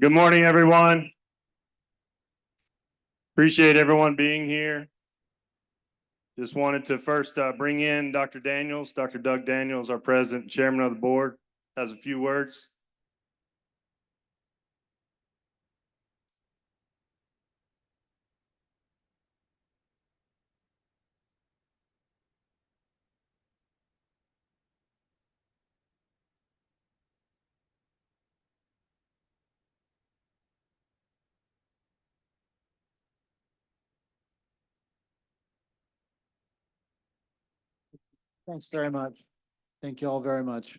Good morning, everyone. Appreciate everyone being here. Just wanted to first bring in Dr. Daniels. Dr. Doug Daniels, our president and chairman of the board, has a few words. Thanks very much. Thank you all very much.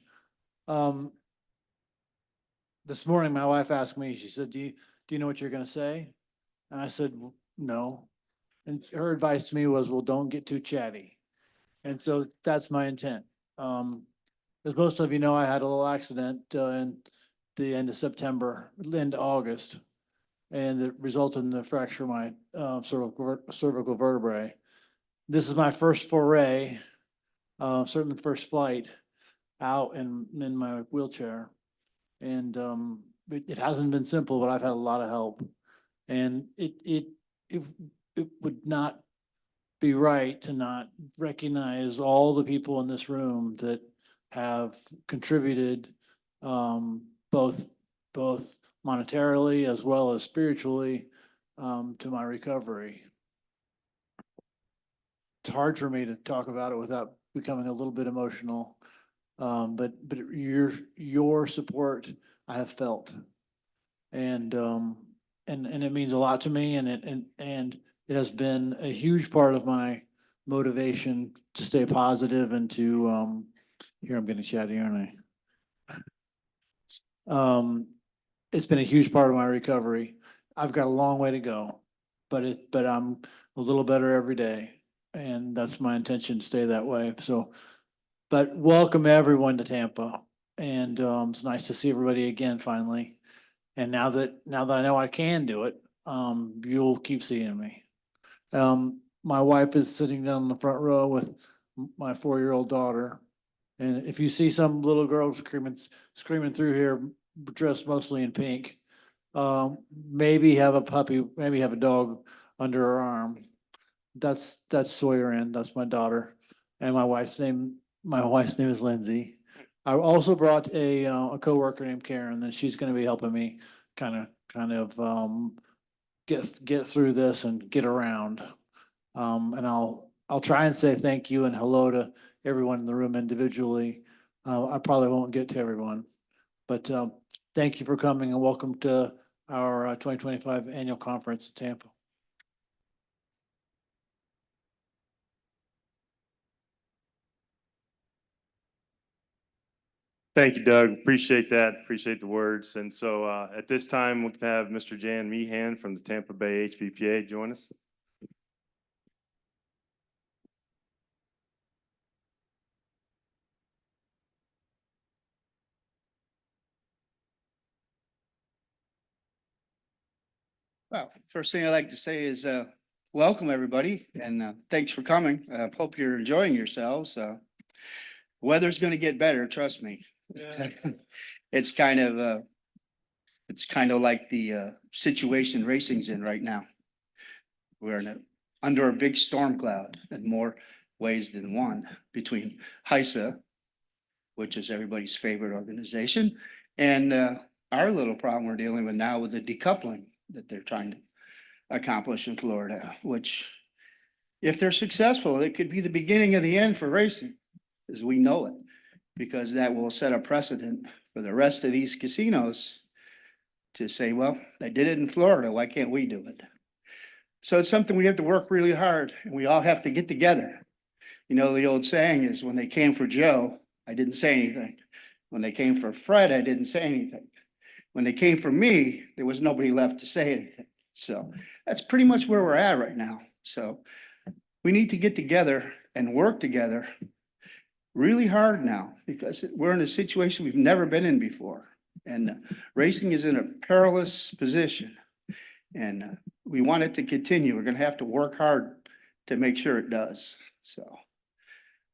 This morning, my wife asked me, she said, do you know what you're gonna say? And I said, no. And her advice to me was, well, don't get too chatty. And so that's my intent. As most of you know, I had a little accident in the end of September, end of August. And it resulted in the fracture of my cervical vertebrae. This is my first foray, certainly first flight out in my wheelchair. And it hasn't been simple, but I've had a lot of help. And it would not be right to not recognize all the people in this room that have contributed both monetarily as well as spiritually to my recovery. It's hard for me to talk about it without becoming a little bit emotional. But your support I have felt, and it means a lot to me, and it has been a huge part of my motivation to stay positive and to here I'm getting chatty, aren't I? It's been a huge part of my recovery. I've got a long way to go, but I'm a little better every day, and that's my intention to stay that way. So. But welcome everyone to Tampa, and it's nice to see everybody again finally. And now that I know I can do it, you'll keep seeing me. My wife is sitting down in the front row with my 4-year-old daughter, and if you see some little girl screaming through here, dressed mostly in pink, maybe have a puppy, maybe have a dog under her arm. That's Sawyer Ann. That's my daughter, and my wife's name is Lindsay. I also brought a coworker named Karen, and she's going to be helping me kind of get through this and get around. And I'll try and say thank you and hello to everyone in the room individually. I probably won't get to everyone, but thank you for coming and welcome to our 2025 annual conference in Tampa. Thank you, Doug. Appreciate that. Appreciate the words. And so at this time, we can have Mr. Jan Meehan from the Tampa Bay HBPA join us. Well, first thing I'd like to say is welcome, everybody, and thanks for coming. Hope you're enjoying yourselves. Weather's going to get better, trust me. It's kind of like the situation racing's in right now. We're under a big storm cloud in more ways than one, between HISA, which is everybody's favorite organization, and our little problem we're dealing with now with the decoupling that they're trying to accomplish in Florida, which if they're successful, it could be the beginning of the end for racing as we know it, because that will set a precedent for the rest of these casinos to say, well, they did it in Florida, why can't we do it? So it's something we have to work really hard, and we all have to get together. You know, the old saying is, when they came for Joe, I didn't say anything. When they came for Fred, I didn't say anything. When they came for me, there was nobody left to say anything. So that's pretty much where we're at right now. So we need to get together and work together really hard now, because we're in a situation we've never been in before. And racing is in a perilous position. And we want it to continue. We're going to have to work hard to make sure it does. So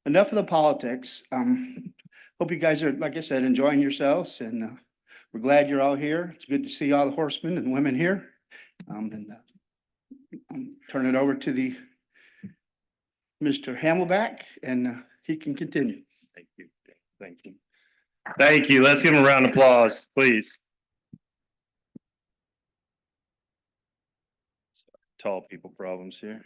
enough of the politics. Hope you guys are, like I said, enjoying yourselves, and we're glad you're all here. It's good to see all the horsemen and women here. Turn it over to the Mr. Hamelback, and he can continue. Thank you. Thank you. Thank you. Let's give him a round of applause, please. Tall people problems here.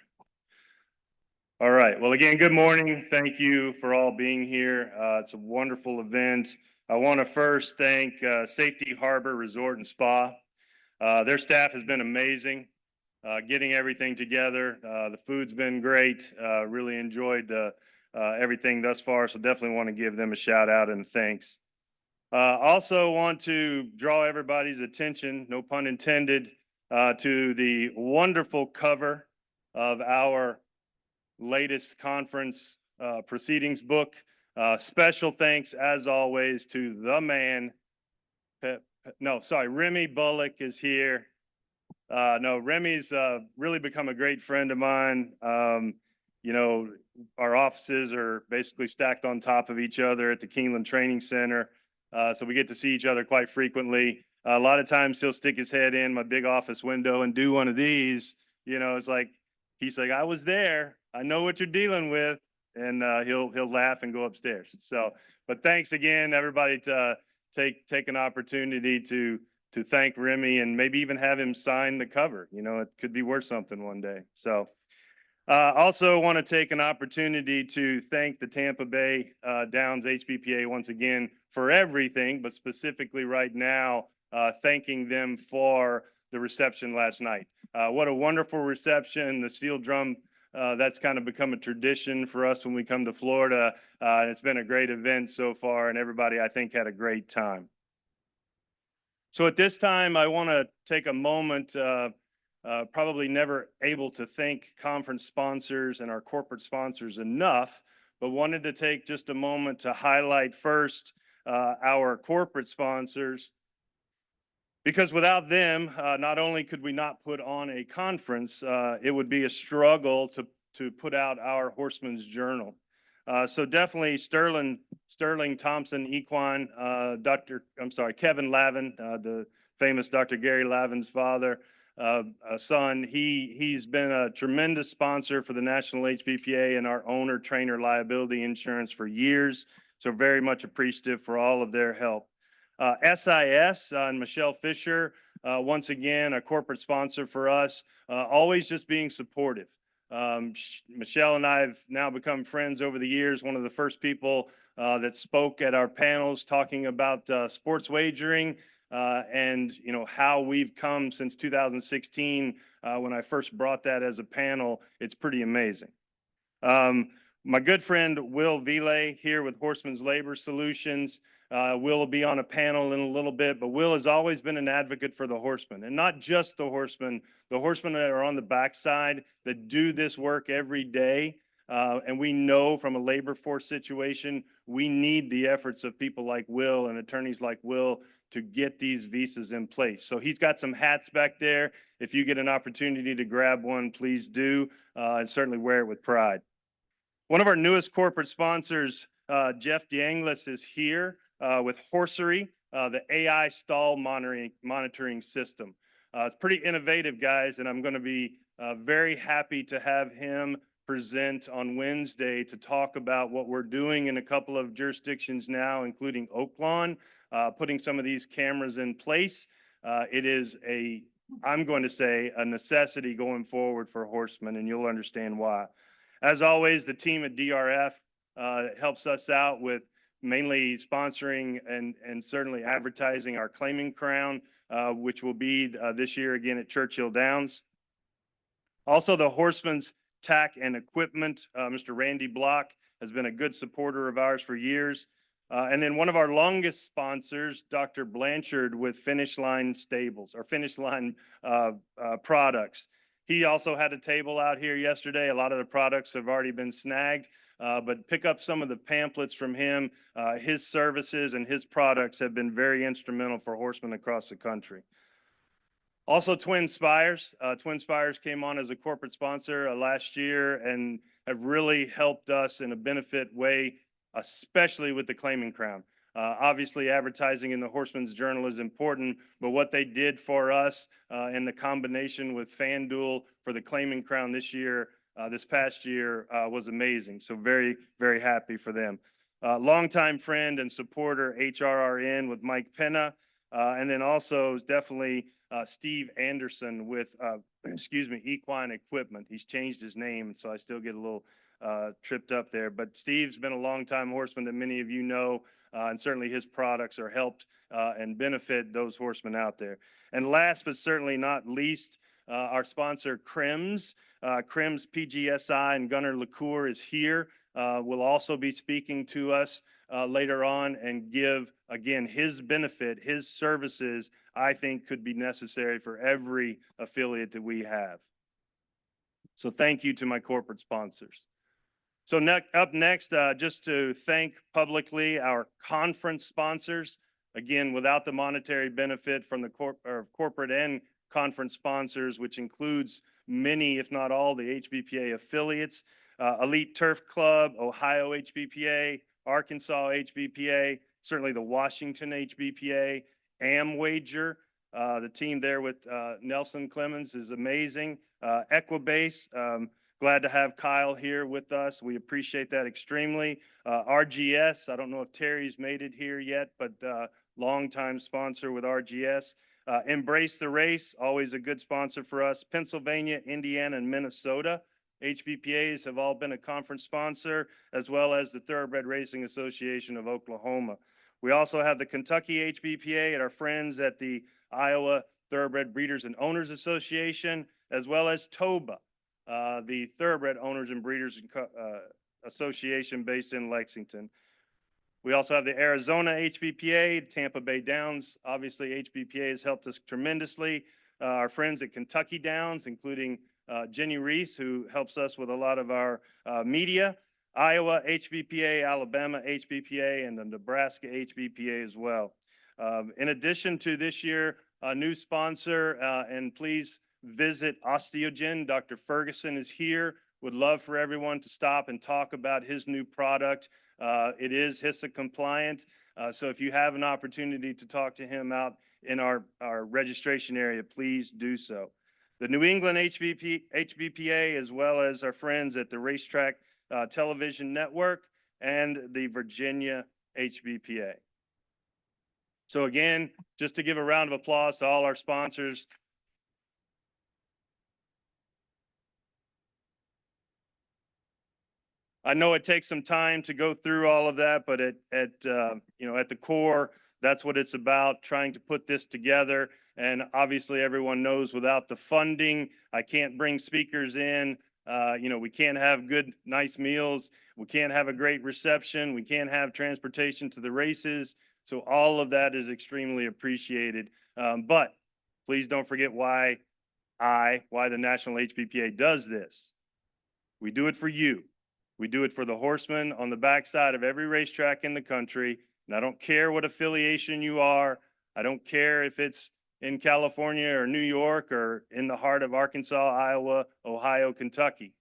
All right. Well, again, good morning. Thank you for all being here. It's a wonderful event. I want to first thank Safety Harbor Resort and Spa. Their staff has been amazing, getting everything together. The food's been great. Really enjoyed everything thus far, so definitely want to give them a shout out and thanks. Also want to draw everybody's attention, no pun intended, to the wonderful cover of our latest conference proceedings book. Special thanks, as always, to the man. Remy Bullock is here. Remy's really become a great friend of mine. You know, our offices are basically stacked on top of each other at the Keeneland Training Center. So we get to see each other quite frequently. A lot of times he'll stick his head in my big office window and do one of these. You know, it's like, he's like, I was there. I know what you're dealing with. And he'll laugh and go upstairs. So, but thanks again, everybody, to take an opportunity to thank Remy and maybe even have him sign the cover. You know, it could be worth something one day. So also want to take an opportunity to thank the Tampa Bay Downs HBPA once again for everything, but specifically right now, thanking them for the reception last night. What a wonderful reception. The steel drum, that's kind of become a tradition for us when we come to Florida. It's been a great event so far, and everybody, I think, had a great time. So at this time, I want to take a moment, probably never able to thank conference sponsors and our corporate sponsors enough, but wanted to take just a moment to highlight first our corporate sponsors, because without them, not only could we not put on a conference, it would be a struggle to put out our Horseman's Journal. So definitely Sterling Thompson Equine, Kevin Lavin, the famous Dr. Gary Lavin's father, son. He's been a tremendous sponsor for the National HBPA and our owner trainer liability insurance for years. So very much appreciative for all of their help. SIS and Michelle Fisher, once again, a corporate sponsor for us, always just being supportive. Michelle and I have now become friends over the years. One of the first people that spoke at our panels talking about sports wagering and, you know, how we've come since 2016 when I first brought that as a panel. It's pretty amazing. My good friend Will Ville here with Horseman's Labor Solutions. Will will be on a panel in a little bit, but Will has always been an advocate for the horsemen, and not just the horsemen that are on the backside that do this work every day. And we know from a labor force situation, we need the efforts of people like Will and attorneys like Will to get these visas in place. So he's got some hats back there. If you get an opportunity to grab one, please do, and certainly wear it with pride. One of our newest corporate sponsors, Jeff DeAnglis, is here with Horsery, the AI stall monitoring system. It's pretty innovative, guys, and I'm going to be very happy to have him present on Wednesday to talk about what we're doing in a couple of jurisdictions now, including Oaklawn, putting some of these cameras in place. It is I'm going to say, a necessity going forward for horsemen, and you'll understand why. As always, the team at DRF helps us out with mainly sponsoring and certainly advertising our Claiming Crown, which will be this year again at Churchill Downs. Also, the Horseman's Tack and Equipment, Mr. Randy Block has been a good supporter of ours for years. And then one of our longest sponsors, Dr. Blanchard with Finish Line Stables or Finish Line Products. He also had a table out here yesterday. A lot of the products have already been snagged, but pick up some of the pamphlets from him. His services and his products have been very instrumental for horsemen across the country. Also, Twin Spires. Twin Spires came on as a corporate sponsor last year and have really helped us in a benefit way, especially with the Claiming Crown. Obviously, advertising in the Horseman's Journal is important, but what they did for us and the combination with FanDuel for the Claiming Crown this past year was amazing. So very, very happy for them. Longtime friend and supporter, HRRN with Mike Penna, and then also definitely Steve Anderson with, Equine Equipment. He's changed his name, so I still get a little tripped up there. But Steve's been a longtime horseman that many of you know, and certainly his products are helped and benefit those horsemen out there. And last but certainly not least, our sponsor, Crims. Crims PGSI and Gunnar LaCour is here. Will also be speaking to us later on and give, again, his benefit, his services, I think could be necessary for every affiliate that we have. So thank you to my corporate sponsors. So up next, just to thank publicly our conference sponsors. Again, without the monetary benefit from the corporate and conference sponsors, which includes many, if not all, the HBPA affiliates, Elite Turf Club, Ohio HBPA, Arkansas HBPA, certainly the Washington HBPA, Amwager, the team there with Nelson Clemens is amazing. Equibase, glad to have Kyle here with us. We appreciate that extremely. RGS, I don't know if Terry's made it here yet, but longtime sponsor with RGS. Embrace the Race, always a good sponsor for us. Pennsylvania, Indiana, and Minnesota. HBPAs have all been a conference sponsor, as well as the Thoroughbred Racing Association of Oklahoma. We also have the Kentucky HBPA and our friends at the Iowa Thoroughbred Breeders and Owners Association, as well as TOBA, the Thoroughbred Owners and Breeders Association based in Lexington. We also have the Arizona HBPA, Tampa Bay Downs. Obviously, HBPA has helped us tremendously. Our friends at Kentucky Downs, including Jenny Reese, who helps us with a lot of our media. Iowa HBPA, Alabama HBPA, and the Nebraska HBPA as well. In addition to this year, a new sponsor, and please visit Osteogen. Dr. Ferguson is here. Would love for everyone to stop and talk about his new product. It is HISA compliant. So if you have an opportunity to talk to him out in our registration area, please do so. The New England HBPA, as well as our friends at the Racetrack Television Network and the Virginia HBPA. So again, just to give a round of applause to all our sponsors. I know it takes some time to go through all of that, but at the core, that's what it's about, trying to put this together. And obviously, everyone knows without the funding, I can't bring speakers in. We can't have good, nice meals. We can't have a great reception. We can't have transportation to the races. So all of that is extremely appreciated. But please don't forget why the National HBPA does this. We do it for you. We do it for the horsemen on the backside of every racetrack in the country. And I don't care what affiliation you are. I don't care if it's in California or New York or in the heart of Arkansas, Iowa, Ohio, Kentucky.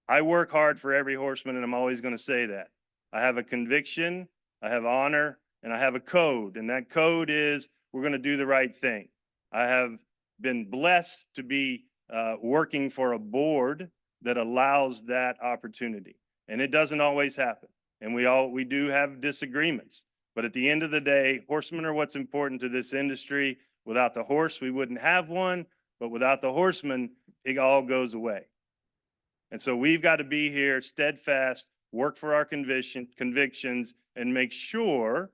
I work hard for every horseman, and I'm always going to say that. I have a conviction, I have honor, and I have a code. And that code is we're going to do the right thing. I have been blessed to be working for a board that allows that opportunity. And it doesn't always happen. And we do have disagreements. But at the end of the day, horsemen are what's important to this industry. Without the horse, we wouldn't have one. But without the horseman, it all goes away. And so we've got to be here steadfast, work for our convictions, and make sure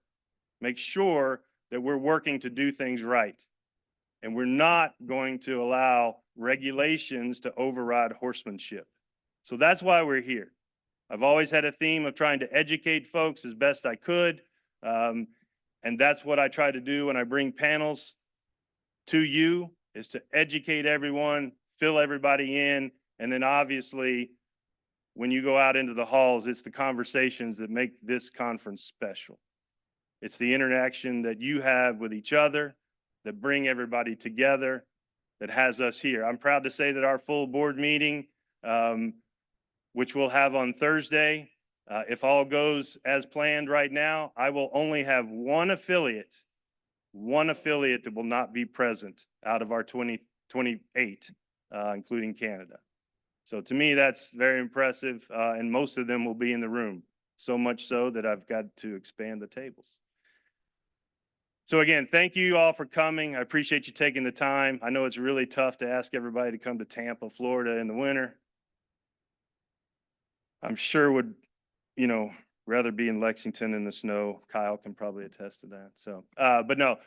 that we're working to do things right. And we're not going to allow regulations to override horsemanship. So that's why we're here. I've always had a theme of trying to educate folks as best I could. And that's what I try to do when I bring panels to you, is to educate everyone, fill everybody in. And then obviously, when you go out into the halls, it's the conversations that make this conference special. It's the interaction that you have with each other that bring everybody together, that has us here. I'm proud to say that our full board meeting, which we'll have on Thursday, If all goes as planned right now, I will only have one affiliate that will not be present out of our 28, including Canada. So to me, that's very impressive, and most of them will be in the room. So much so that I've got to expand the tables. So again, thank you all for coming. I appreciate you taking the time. I know it's really tough to ask everybody to come to Tampa, Florida in the winter. I'm sure would, rather be in Lexington in the snow. Kyle can probably attest to that. So, but no,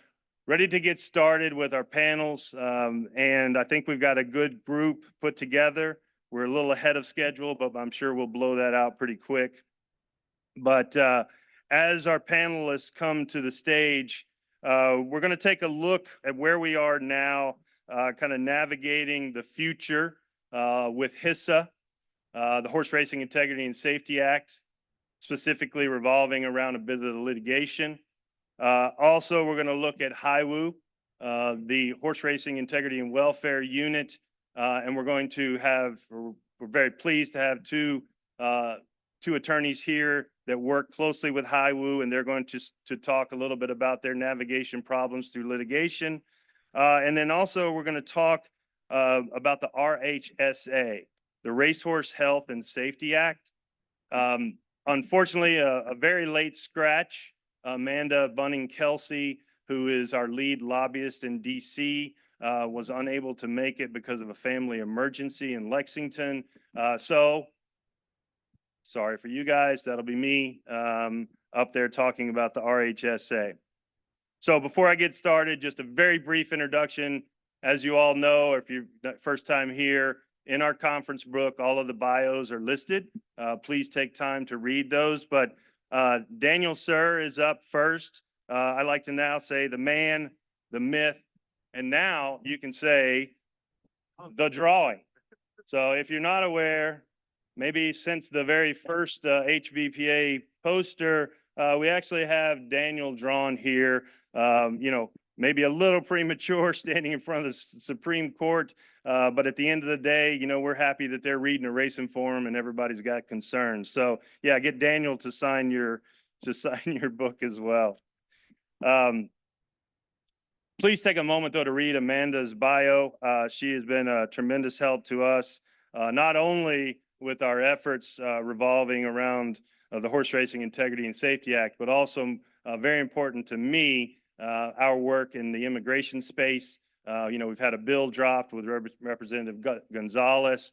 ready to get started with our panels. And I think we've got a good group put together. We're a little ahead of schedule, but I'm sure we'll blow that out pretty quick. But as our panelists come to the stage, we're going to take a look at where we are now, kind of navigating the future with HISA, the Horse Racing Integrity and Safety Act, specifically revolving around a bit of the litigation. Also, we're going to look at HIWU, the Horse Racing Integrity and Welfare Unit, and we're very pleased to have two attorneys here that work closely with HIWU, and they're going to talk a little bit about their navigation problems through litigation. And then also we're going to talk about the RHSA, the Racehorse Health and Safety Act. Unfortunately, a very late scratch. Amanda Bunning-Kelsey, who is our lead lobbyist in DC, was unable to make it because of a family emergency in Lexington. So sorry for you guys. That'll be me up there talking about the RHSA. So before I get started, just a very brief introduction. As you all know, or if you're the first time here, in our conference book, all of the bios are listed. Please take time to read those. But Daniel Sir is up first. I like to now say the man, the myth, and now you can say the drawing. So if you're not aware, maybe since the very first HBPA poster, we actually have Daniel drawn here, maybe a little premature standing in front of the Supreme Court. But at the end of the day, we're happy that they're reading a racing forum and everybody's got concerns. So yeah, get Daniel to sign your book as well. Please take a moment though to read Amanda's bio. She has been a tremendous help to us, not only with our efforts revolving around the Horse Racing Integrity and Safety Act, but also very important to me, our work in the immigration space. We've had a bill dropped with Representative Gonzalez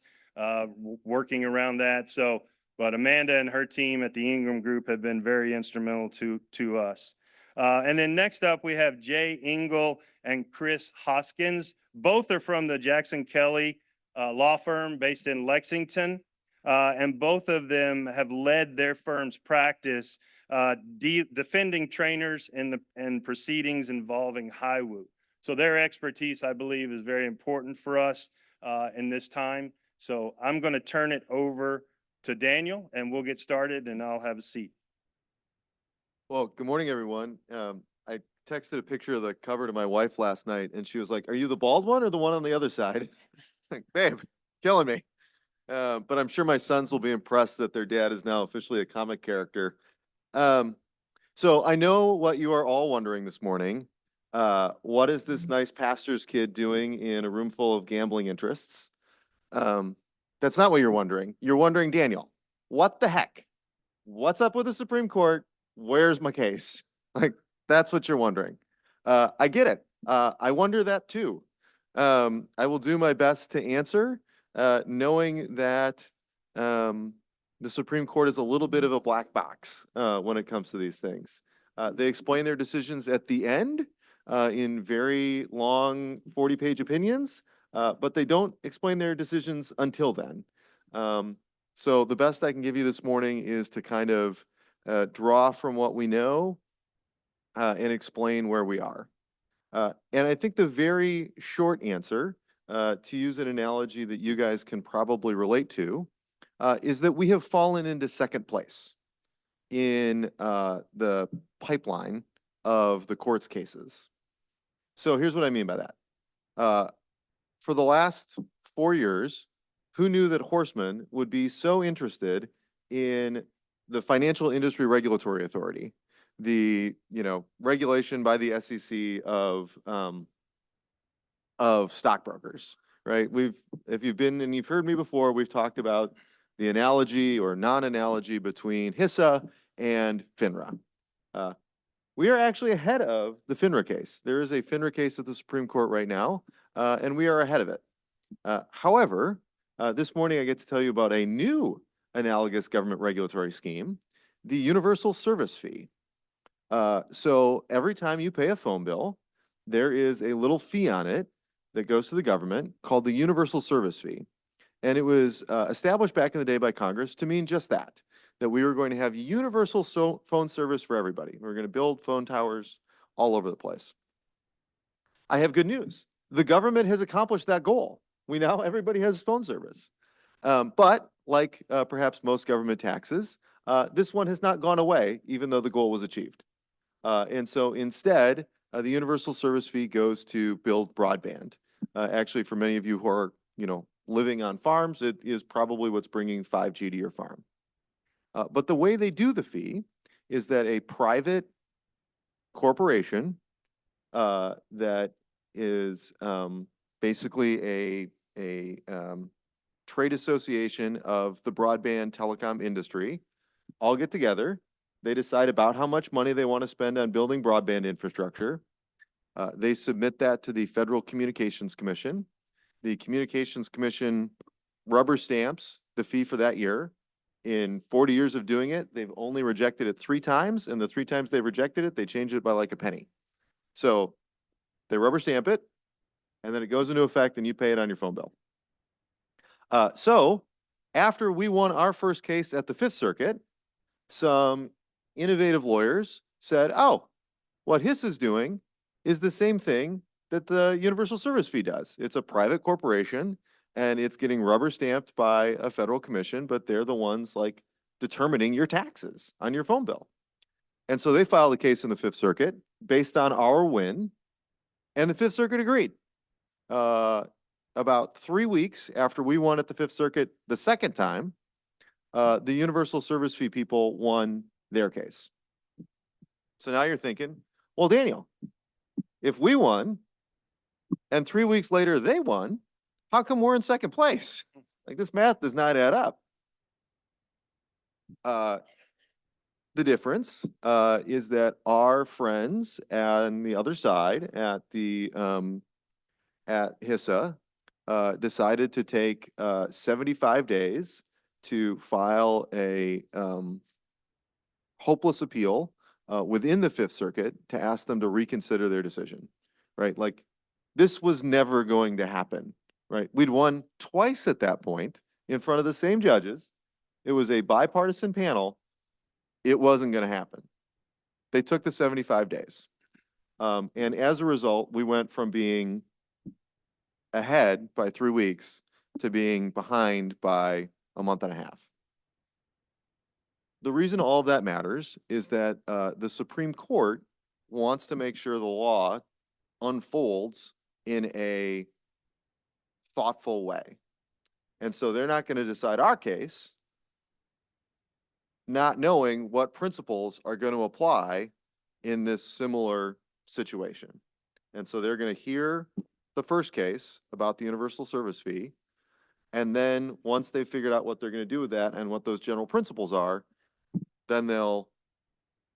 working around that. But Amanda and her team at the Ingram Group have been very instrumental to us. And then next up, we have Jay Engel and Chris Hoskins. Both are from the Jackson Kelly law firm based in Lexington. And both of them have led their firm's practice defending trainers in proceedings involving HIWU. So their expertise, I believe, is very important for us in this time. So I'm going to turn it over to Daniel, and we'll get started, and I'll have a seat. Well, good morning, everyone. I texted a picture of the cover to my wife last night, and she was like, "Are you the bald one or the one on the other side?" Like, babe, killing me. But I'm sure my sons will be impressed that their dad is now officially a comic character. So I know what you are all wondering this morning. What is this nice pastor's kid doing in a room full of gambling interests? That's not what you're wondering. You're wondering, Daniel, what the heck? What's up with the Supreme Court? Where's my case? Like, that's what you're wondering. I get it. I wonder that too. I will do my best to answer, knowing that the Supreme Court is a little bit of a black box when it comes to these things. They explain their decisions at the end in very long 40-page opinions, but they don't explain their decisions until then. So the best I can give you this morning is to kind of draw from what we know and explain where we are. And I think the very short answer, to use an analogy that you guys can probably relate to, is that we have fallen into second place in the pipeline of the court's cases. So here's what I mean by that. For the last 4 years, who knew that horsemen would be so interested in the Financial Industry Regulatory Authority, the, regulation by the SEC of stockbrokers, right? If you've been and you've heard me before, we've talked about the analogy or non-analogy between HISA and FINRA. We are actually ahead of the FINRA case. There is a FINRA case at the Supreme Court right now, and we are ahead of it. However, this morning I get to tell you about a new analogous government regulatory scheme, the universal service fee. So every time you pay a phone bill, there is a little fee on it that goes to the government called the universal service fee. And it was established back in the day by Congress to mean just that we were going to have universal phone service for everybody. We're going to build phone towers all over the place. I have good news. The government has accomplished that goal. Everybody has phone service. But like perhaps most government taxes, this one has not gone away, even though the goal was achieved. And so instead, the universal service fee goes to build broadband. Actually, for many of you who are, living on farms, it is probably what's bringing 5G to your farm. But the way they do the fee is that a private corporation that is basically a trade association of the broadband telecom industry all get together. They decide about how much money they want to spend on building broadband infrastructure. They submit that to the Federal Communications Commission. The Communications Commission rubber stamps the fee for that year. In 40 years of doing it, they've only rejected it 3 times, and the 3 times they rejected it, they changed it by like a penny. So they rubber stamp it, and then it goes into effect, and you pay it on your phone bill. So after we won our first case at the Fifth Circuit, some innovative lawyers said, oh, what HISA is doing is the same thing that the universal service fee does. It's a private corporation, and it's getting rubber stamped by a federal commission, but they're the ones like determining your taxes on your phone bill. And so they filed a case in the Fifth Circuit based on our win, and the Fifth Circuit agreed. About 3 weeks after we won at the Fifth Circuit the second time, the universal service fee people won their case. So now you're thinking, well, Daniel, if we won and 3 weeks later they won, how come we're in second place? Like, this math does not add up. The difference is that our friends on the other side at HISA decided to take 75 days to file a hopeless appeal within the Fifth Circuit to ask them to reconsider their decision, right? Like, this was never going to happen, right? We'd won twice at that point in front of the same judges. It was a bipartisan panel. It wasn't going to happen. They took the 75 days. And as a result, we went from being ahead by 3 weeks to being behind by a month and a half. The reason all of that matters is that the Supreme Court wants to make sure the law unfolds in a thoughtful way. And so they're not going to decide our case not knowing what principles are going to apply in this similar situation. And so they're going to hear the first case about the universal service fee. And then once they've figured out what they're going to do with that and what those general principles are, then they'll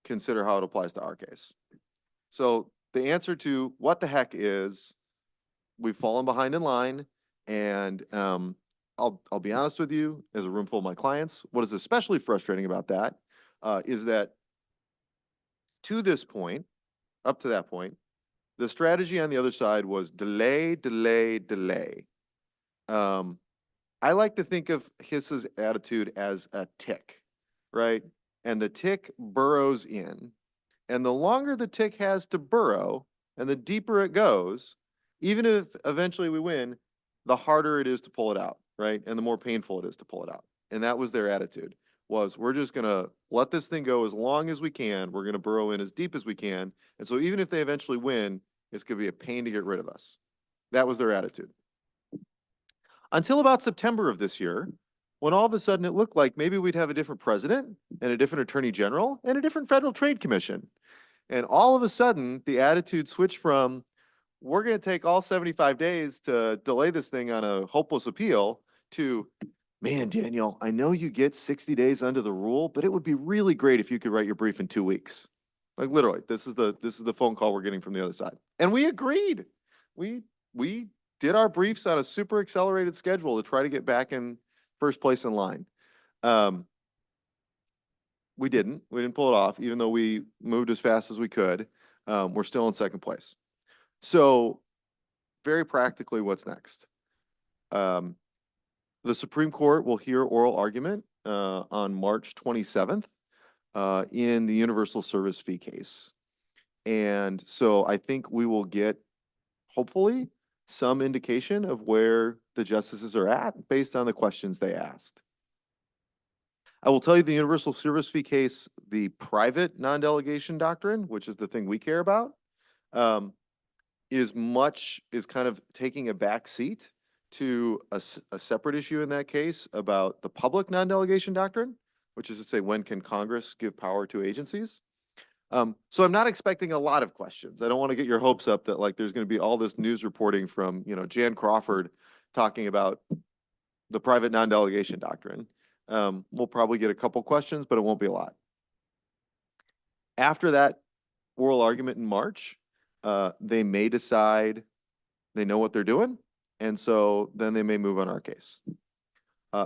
consider how it applies to our case. So the answer to what the heck is, we've fallen behind in line, and I'll be honest with you, as a room full of my clients, what is especially frustrating about that is that to this point, up to that point, the strategy on the other side was delay, delay, delay. I like to think of HISA's attitude as a tick, right? And the tick burrows in. And the longer the tick has to burrow and the deeper it goes, even if eventually we win, the harder it is to pull it out, right? And the more painful it is to pull it out. And that was their attitude, was we're just going to let this thing go as long as we can. We're going to burrow in as deep as we can. And so even if they eventually win, it's going to be a pain to get rid of us. That was their attitude. Until about September of this year, when all of a sudden it looked like maybe we'd have a different president and a different attorney general and a different Federal Trade Commission. And all of a sudden, the attitude switched from, we're going to take all 75 days to delay this thing on a hopeless appeal to, man, Daniel, I know you get 60 days under the rule, but it would be really great if you could write your brief in 2 weeks. Like literally, this is the phone call we're getting from the other side. And we agreed. We did our briefs on a super accelerated schedule to try to get back in first place in line. We didn't pull it off, even though we moved as fast as we could. We're still in second place. So very practically, what's next? The Supreme Court will hear oral argument on March 27th in the universal service fee case. And so I think we will get, hopefully, some indication of where the justices are at based on the questions they asked. I will tell you the universal service fee case, the private non-delegation doctrine, which is the thing we care about, is kind of taking a back seat to a separate issue in that case about the public non-delegation doctrine, which is to say, when can Congress give power to agencies? So I'm not expecting a lot of questions. I don't want to get your hopes up that like there's going to be all this news reporting from, Jan Crawford talking about the private non-delegation doctrine. We'll probably get a couple questions, but it won't be a lot. After that oral argument in March, they may decide they know what they're doing, and so then they may move on our case.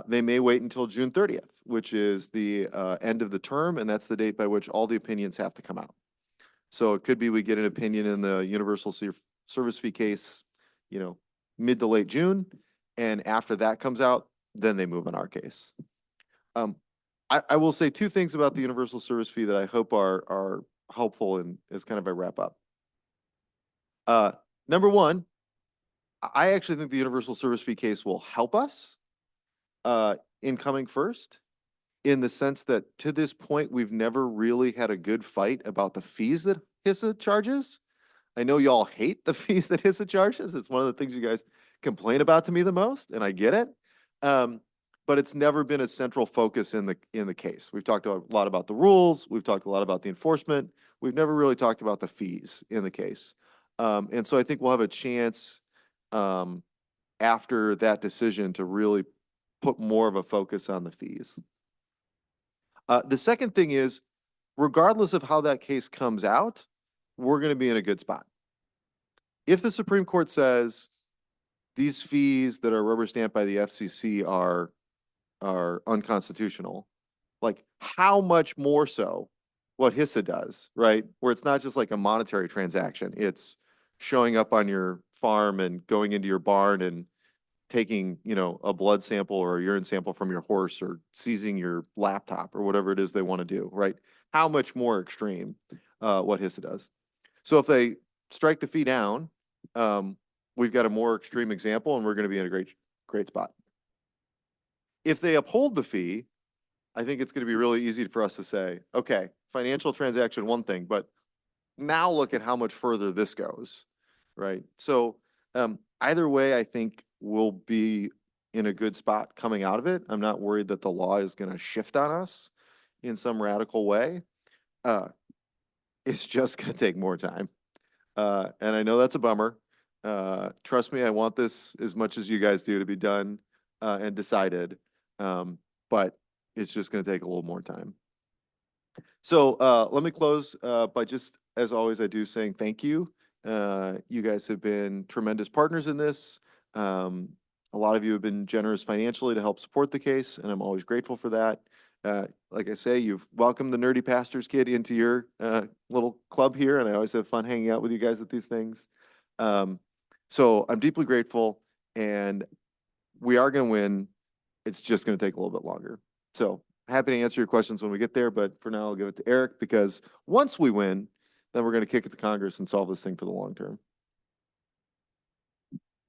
They may wait until June 30th, which is the end of the term, and that's the date by which all the opinions have to come out. So it could be we get an opinion in the universal service fee case, mid to late June, and after that comes out, then they move on our case. I will say two things about the universal service fee that I hope are helpful and as kind of a wrap up. Number one, I actually think the universal service fee case will help us in coming first, in the sense that to this point, we've never really had a good fight about the fees that HISA charges. I know y'all hate the fees that HISA charges. It's one of the things you guys complain about to me the most, and I get it. But it's never been a central focus in the case. We've talked a lot about the rules. We've talked a lot about the enforcement. We've never really talked about the fees in the case. And so I think we'll have a chance after that decision to really put more of a focus on the fees. The second thing is, regardless of how that case comes out, we're going to be in a good spot. If the Supreme Court says these fees that are rubber stamped by the FCC are unconstitutional, like how much more so what HISA does, right? Where it's not just like a monetary transaction, it's showing up on your farm and going into your barn and taking, a blood sample or a urine sample from your horse or seizing your laptop or whatever it is they want to do, right? How much more extreme what HISA does. So if they strike the fee down, we've got a more extreme example and we're going to be in a great spot. If they uphold the fee, I think it's going to be really easy for us to say, okay, financial transaction, one thing, but now look at how much further this goes, right? So either way, I think we'll be in a good spot coming out of it. I'm not worried that the law is going to shift on us in some radical way. It's just going to take more time. And I know that's a bummer. Trust me, I want this as much as you guys do to be done and decided. But it's just going to take a little more time. So let me close by just, as always, I do saying thank you. You guys have been tremendous partners in this. A lot of you have been generous financially to help support the case, and I'm always grateful for that. Like I say, you've welcomed the nerdy pastor's kid into your little club here, and I always have fun hanging out with you guys at these things. So I'm deeply grateful, and we are going to win. It's just going to take a little bit longer. So happy to answer your questions when we get there, but for now I'll give it to Eric, because once we win, then we're going to kick it to Congress and solve this thing for the long term.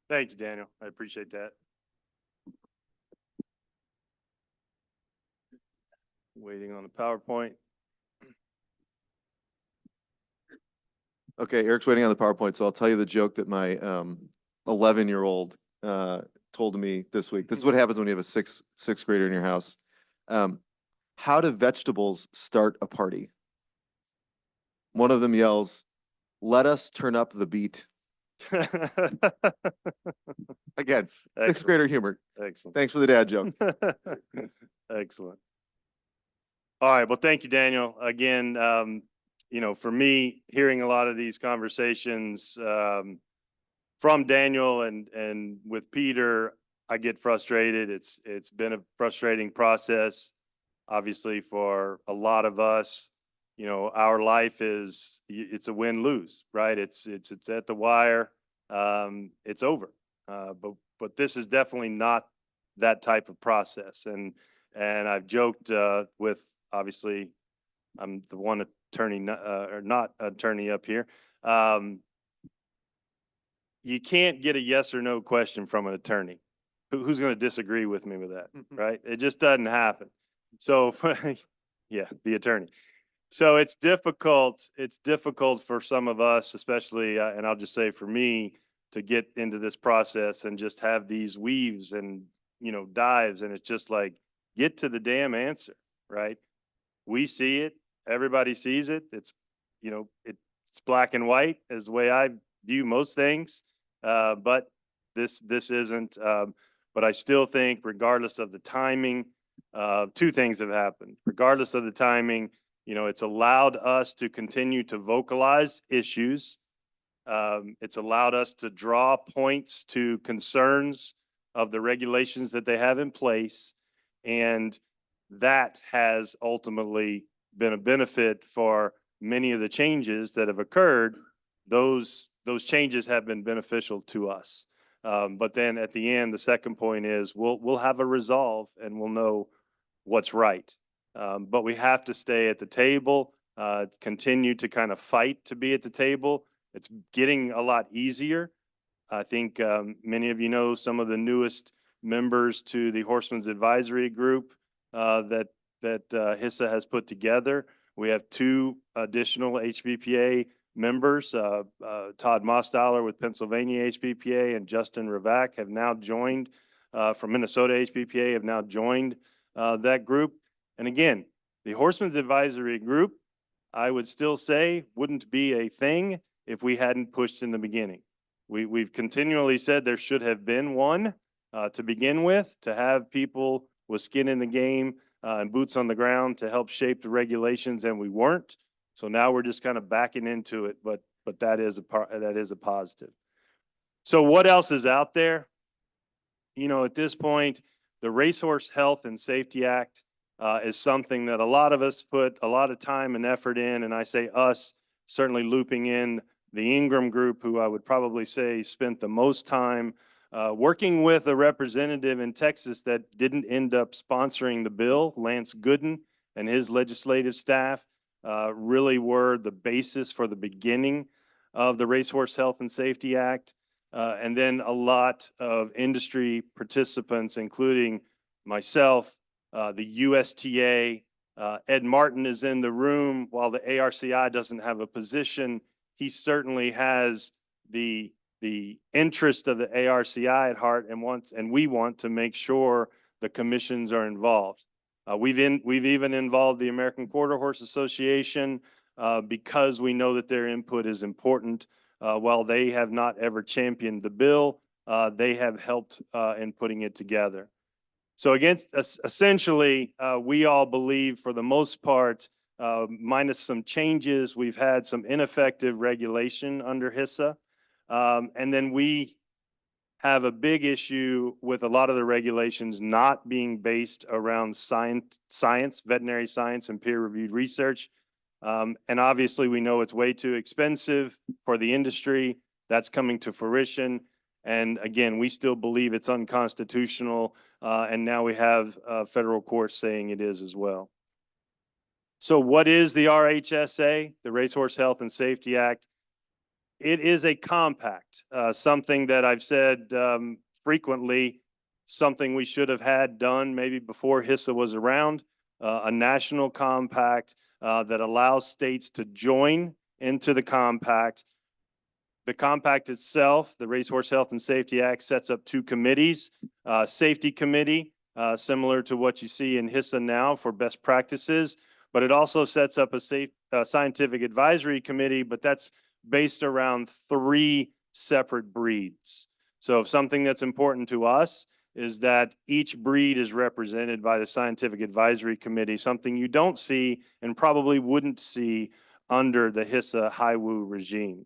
Thank you, Daniel. I appreciate that. Waiting on the PowerPoint. Okay, Eric's waiting on the PowerPoint, so I'll tell you the joke that my 11-year-old told me this week. This is what happens when you have a sixth grader in your house. How do vegetables start a party? One of them yells, "Let us turn up the beat." Again, sixth Excellent. grader humor. Excellent. Thanks for the dad joke. Excellent. All right. Well, thank you, Daniel. Again, you know, for me, hearing a lot of these conversations from Daniel and with Peter, I get frustrated. It's been a frustrating process, obviously, for a lot of us. You know, our life it's a win-lose, right? It's at the wire. It's over. But this is definitely not that type of process. And I've joked with, obviously, I'm the one attorney or not attorney up here. You can't get a yes or no question from an attorney. Who's going to disagree with me with that, right? It just doesn't happen. So, yeah, the attorney. So it's difficult. It's difficult for some of us, especially, and I'll just say for me, to get into this process and just have these weaves and, you know, dives. And it's just like, get to the damn answer, right? We see it. Everybody sees it. It's, you know, it's black and white is the way I view most things. But this isn't. But I still think, regardless of the timing, two things have happened. Regardless of the timing, you know, it's allowed us to continue to vocalize issues. It's allowed us to draw points to concerns of the regulations that they have in place. And that has ultimately been a benefit for many of the changes that have occurred. Those changes have been beneficial to us. But then at the end, the second point is we'll have a resolve and we'll know what's right. But we have to stay at the table, continue to kind of fight to be at the table. It's getting a lot easier. I think many of you know some of the newest members to the Horsemen's Advisory Group that HISA has put together. We have 2 additional HBPA members. Todd Mostaller with Pennsylvania HBPA and Justin Ravak have now joined from Minnesota HBPA, have now joined that group. And again, the Horsemen's Advisory Group, I would still say, wouldn't be a thing if we hadn't pushed in the beginning. We've continually said there should have been one to begin with, to have people with skin in the game and boots on the ground to help shape the regulations, and we weren't. So now we're just kind of backing into it, but that is a positive. So what else is out there? You know, at this point, the Racehorse Health and Safety Act is something that a lot of us put a lot of time and effort in, and I say us, certainly looping in the Ingram Group, who I would probably say spent the most time working with a representative in Texas that didn't end up sponsoring the bill. Lance Gooden and his legislative staff really were the basis for the beginning of the Racehorse Health and Safety Act. And then a lot of industry participants, including myself, the USTA, Ed Martin is in the room. While the ARCI doesn't have a position, he certainly has the interest of the ARCI at heart and we want to make sure the commissions are involved. We've even involved the American Quarter Horse Association because we know that their input is important. While they have not ever championed the bill, they have helped in putting it together. So again, essentially, we all believe, for the most part, minus some changes, we've had some ineffective regulation under HISA. And then we have a big issue with a lot of the regulations not being based around science, veterinary science, and peer-reviewed research. And obviously, we know it's way too expensive for the industry. That's coming to fruition. And again, we still believe it's unconstitutional. And now we have federal courts saying it is as well. So what is the RHSA, the Racehorse Health and Safety Act? It is a compact, something that I've said frequently, something we should have had done maybe before HISA was around, a national compact that allows states to join into the compact The compact itself, the Racehorse Health and Safety Act, sets up two committees. Safety committee, similar to what you see in HISA now for best practices, but it also sets up a scientific advisory committee, but that's based around 3 separate breeds. So if something that's important to us is that each breed is represented by the scientific advisory committee, something you don't see and probably wouldn't see under the HISA HIWU regime.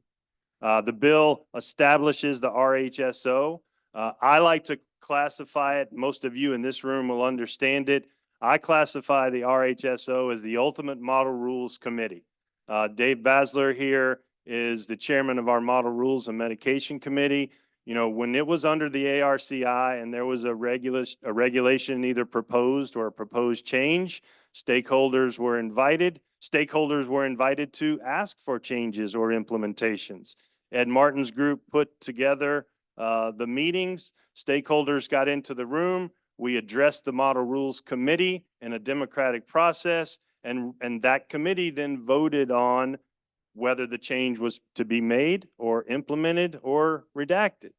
The bill establishes the RHSO. I like to classify it, most of you in this room will understand it. I classify the RHSO as the Ultimate Model Rules Committee. Dave Basler here is the chairman of our Model Rules and Medication Committee. You know, when it was under the ARCI and there was a regulation either proposed or a proposed change, stakeholders were invited. Stakeholders were invited to ask for changes or implementations. Ed Martin's group put together the meetings. Stakeholders got into the room. We addressed the Model Rules Committee in a democratic process, and that committee then voted on whether the change was to be made or implemented or redacted.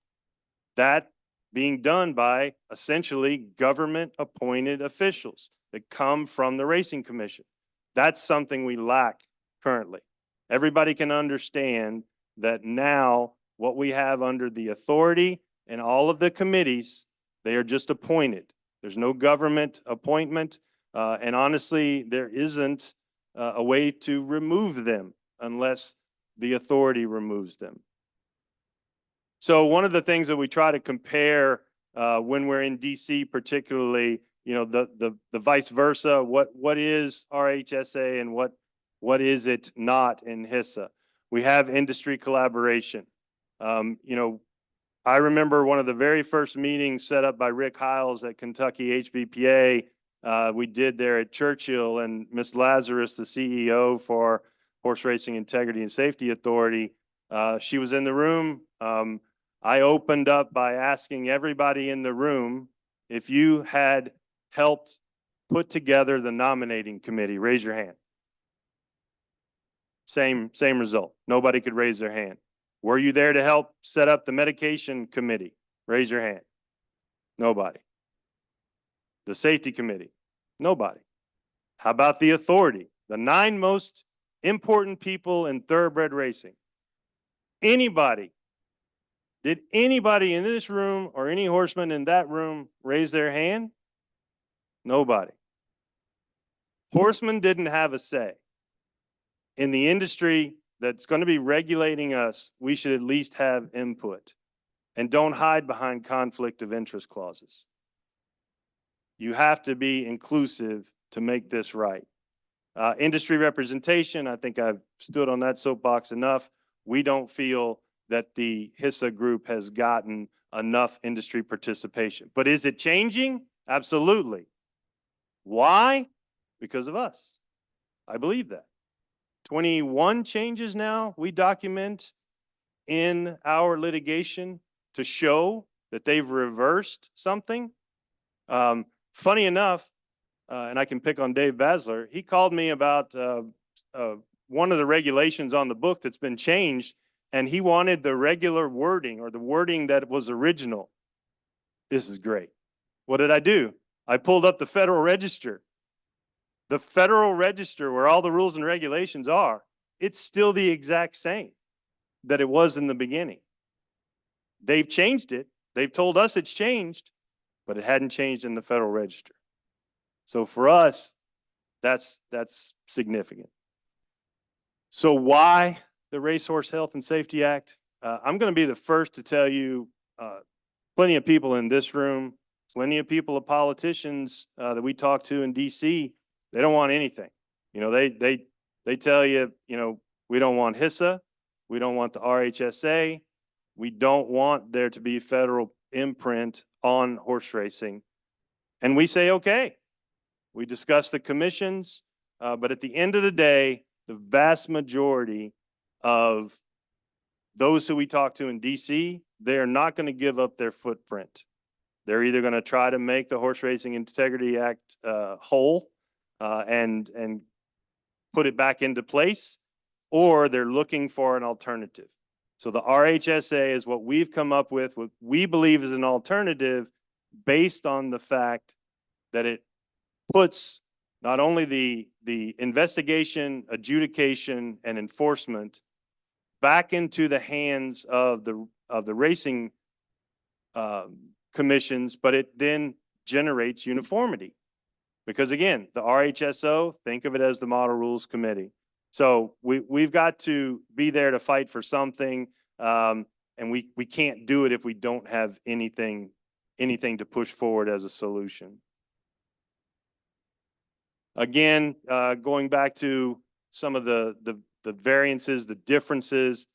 That being done by essentially government-appointed officials that come from the Racing Commission. That's something we lack currently. Everybody can understand that now what we have under the authority and all of the committees, they are just appointed. There's no government appointment, and honestly, there isn't a way to remove them unless the authority removes them. So one of the things that we try to compare when we're in DC, particularly, you know, the vice versa, what is RHSA and what is it not in HISA? We have industry collaboration. You know, I remember one of the very first meetings set up by Rick Hiles at Kentucky HBPA. We did there at Churchill, and Ms. Lazarus, the CEO for Horse Racing Integrity and Safety Authority, she was in the room. I opened up by asking everybody in the room, if you had helped put together the nominating committee, raise your hand. Same result. Nobody could raise their hand. Were you there to help set up the medication committee? Raise your hand. Nobody. The safety committee? Nobody. How about the authority? The 9 most important people in thoroughbred racing. Anybody? Did anybody in this room or any horseman in that room raise their hand? Nobody. Horsemen didn't have a say. In the industry that's going to be regulating us, we should at least have input. And don't hide behind conflict of interest clauses. You have to be inclusive to make this right. Industry representation, I think I've stood on that soapbox enough. We don't feel that the HISA group has gotten enough industry participation. But is it changing? Absolutely. Why? Because of us. I believe that. 21 changes now we document in our litigation to show that they've reversed something. Funny enough, and I can pick on Dave Basler, he called me about one of the regulations on the book that's been changed, and he wanted the regular wording or the wording that was original. This is great. What did I do? I pulled up the Federal Register. The Federal Register, where all the rules and regulations are, it's still the exact same that it was in the beginning. They've changed it. They've told us it's changed, but it hadn't changed in the Federal Register. So for us, that's significant. So why the Racehorse Health and Safety Act? I'm going to be the first to tell you, plenty of people in this room, plenty of people, politicians that we talk to in DC, they don't want anything. You know, they tell you, you know, we don't want HISA, we don't want the RHSA, we don't want there to be federal imprint on horse racing. And we say, okay. We discuss the commissions, but at the end of the day, the vast majority of those who we talk to in DC, they are not going to give up their footprint. They're either going to try to make the Horse Racing Integrity Act whole and put it back into place, or they're looking for an alternative. So the RHSA is what we've come up with, what we believe is an alternative based on the fact that it puts not only the investigation, adjudication, and enforcement back into the hands of the racing commissions, but it then generates uniformity. Because again, the RHSO, think of it as the Model Rules Committee. So we've got to be there to fight for something, and we can't do it if we don't have anything to push forward as a solution. Again, going back to some of the variances, the differences,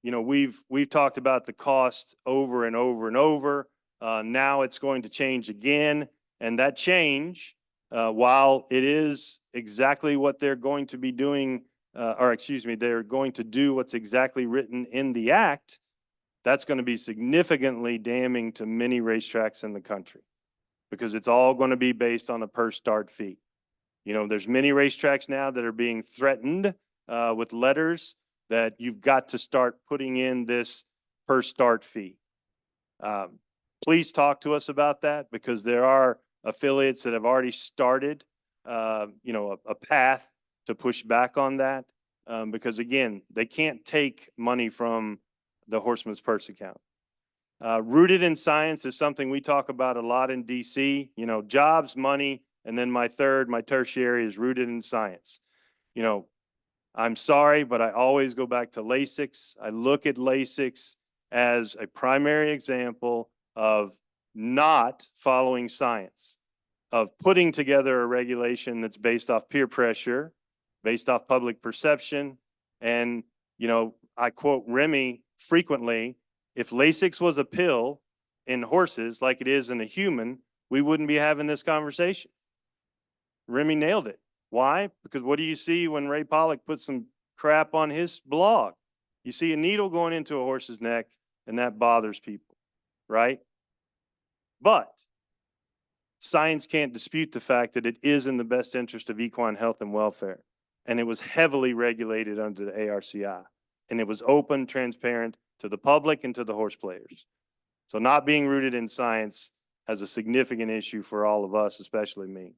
you know, we've talked about the cost over and over and over. Now it's going to change again, and that change, while it is exactly what they're going to be doing, or excuse me, they're going to do what's exactly written in the act, that's going to be significantly damning to many racetracks in the country, because it's all going to be based on a per start fee. You know, there's many racetracks now that are being threatened with letters that you've got to start putting in this per start fee. Please talk to us about that, because there are affiliates that have already started, you know, a path to push back on that. Because again, they can't take money from the Horseman's Purse account. Rooted in science is something we talk about a lot in DC, you know, jobs, money, and then my tertiary is rooted in science. You know, I'm sorry, but I always go back to LASIX. I look at LASIX as a primary example of not following science, of putting together a regulation that's based off peer pressure, based off public perception. And, you know, I quote Remy frequently, if LASIX was a pill in horses like it is in a human, we wouldn't be having this conversation. Remy nailed it. Why? Because what do you see when Ray Pollock puts some crap on his blog? You see a needle going into a horse's neck, and that bothers people, right? But science can't dispute the fact that it is in the best interest of equine health and welfare. And it was heavily regulated under the ARCI. And it was open, transparent to the public and to the horse players. So not being rooted in science has a significant issue for all of us, especially me.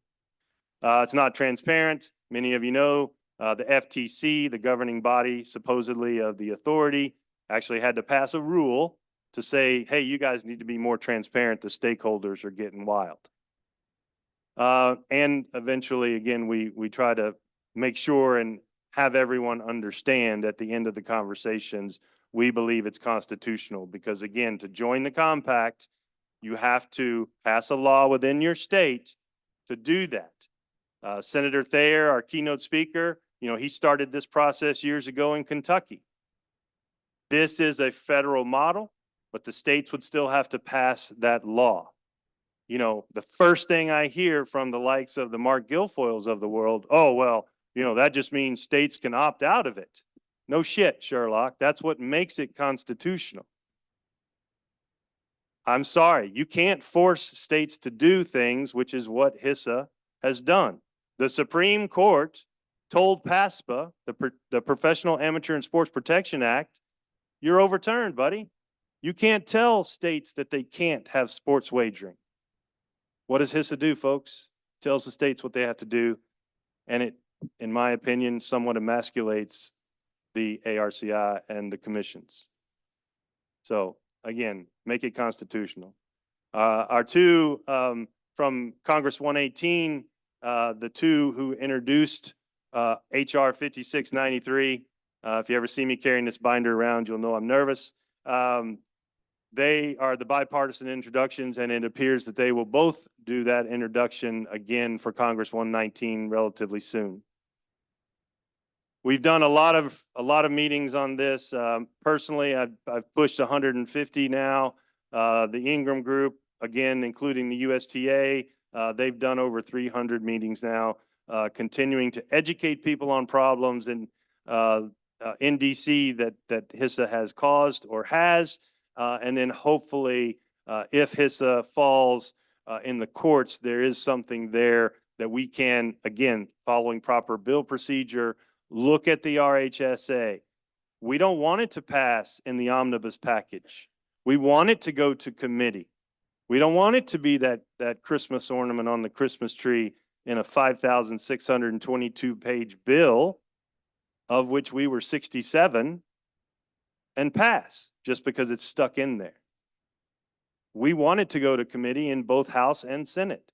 It's not transparent. Many of you know the FTC, the governing body supposedly of the authority, actually had to pass a rule to say, hey, you guys need to be more transparent. The stakeholders are getting wild. And eventually, again, we try to make sure and have everyone understand at the end of the conversations, we believe it's constitutional, because again, to join the compact, you have to pass a law within your state to do that. Senator Thayer, our keynote speaker, you know, he started this process years ago in Kentucky. This is a federal model, but the states would still have to pass that law. You know, the first thing I hear from the likes of the Mark Guilfoyles of the world, oh, well, you know, that just means states can opt out of it. No shit, Sherlock. That's what makes it constitutional. I'm sorry, you can't force states to do things, which is what HISA has done. The Supreme Court told PASPA, the Professional Amateur and Sports Protection Act, you're overturned, buddy. You can't tell states that they can't have sports wagering. What does HISA do, folks? Tells the states what they have to do, and it, in my opinion, somewhat emasculates the ARCI and the commissions. So again, make it constitutional. Our two from Congress 118, the two who introduced HR 5693. If you ever see me carrying this binder around, you'll know I'm nervous. They are the bipartisan introductions, and it appears that they will both do that introduction again for Congress 119 relatively soon. We've done a lot of meetings on this. Personally, I've pushed 150 now. The Ingram Group, again, including the USTA, they've done over 300 meetings now, continuing to educate people on problems in DC that HISA has caused or has, and then hopefully, if HISA falls in the courts, there is something there that we can, again, following proper bill procedure, look at the RHSA, We don't want it to pass in the omnibus package. We want it to go to committee. We don't want it to be that Christmas ornament on the Christmas tree in a 5,622 page bill, of which we were 67, and pass just because it's stuck in there. We want it to go to committee in both House and Senate.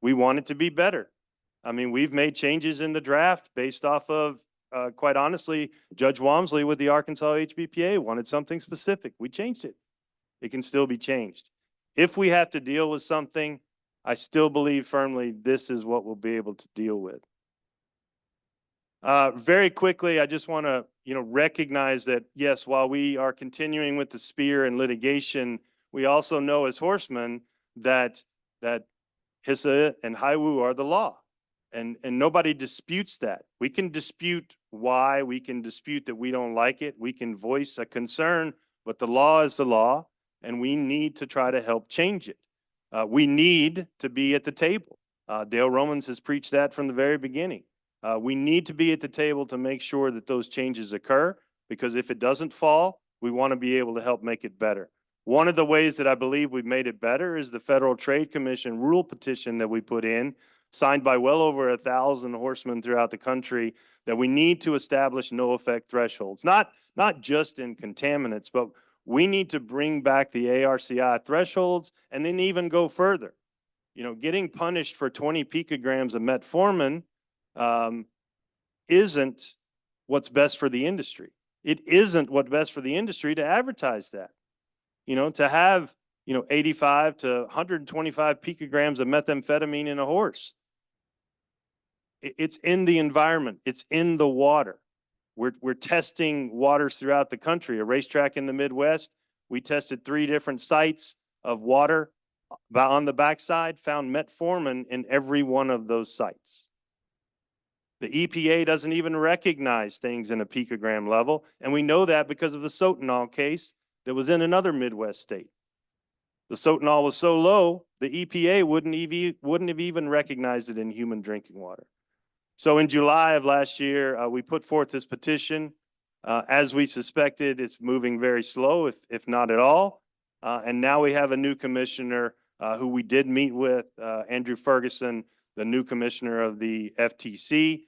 We want it to be better. I mean, we've made changes in the draft based off of, quite honestly, Judge Walmsley with the Arkansas HBPA wanted something specific. We changed it. It can still be changed. If we have to deal with something, I still believe firmly this is what we'll be able to deal with. Very quickly, I just want to, recognize that, yes, while we are continuing with the spear and litigation, we also know as horsemen that HISA and HIWU are the law. And nobody disputes that. We can dispute why, we can dispute that we don't like it, we can voice a concern, but the law is the law, and we need to try to help change it. We need to be at the table. Dale Romans has preached that from the very beginning. We need to be at the table to make sure that those changes occur, because if it doesn't fall, we want to be able to help make it better. One of the ways that I believe we've made it better is the Federal Trade Commission rule petition that we put in, signed by well over 1,000 horsemen throughout the country, that we need to establish no effect thresholds, not just in contaminants, but we need to bring back the ARCI thresholds and then even go further. Getting punished for 20 picograms of metformin isn't what's best for the industry. It isn't what's best for the industry to advertise that. To have 85 to 125 picograms of methamphetamine in a horse. It's in the environment. It's in the water. We're testing waters throughout the country. A racetrack in the Midwest, we tested 3 different sites of water on the backside, found metformin in every one of those sites. The EPA doesn't even recognize things in a picogram level, and we know that because of the sotanol case that was in another Midwest state. The sotanol was so low, the EPA wouldn't have even recognized it in human drinking water. So in July of last year, we put forth this petition. As we suspected, it's moving very slow, if not at all. And now we have a new commissioner who we did meet with, Andrew Ferguson, the new commissioner of the FTC.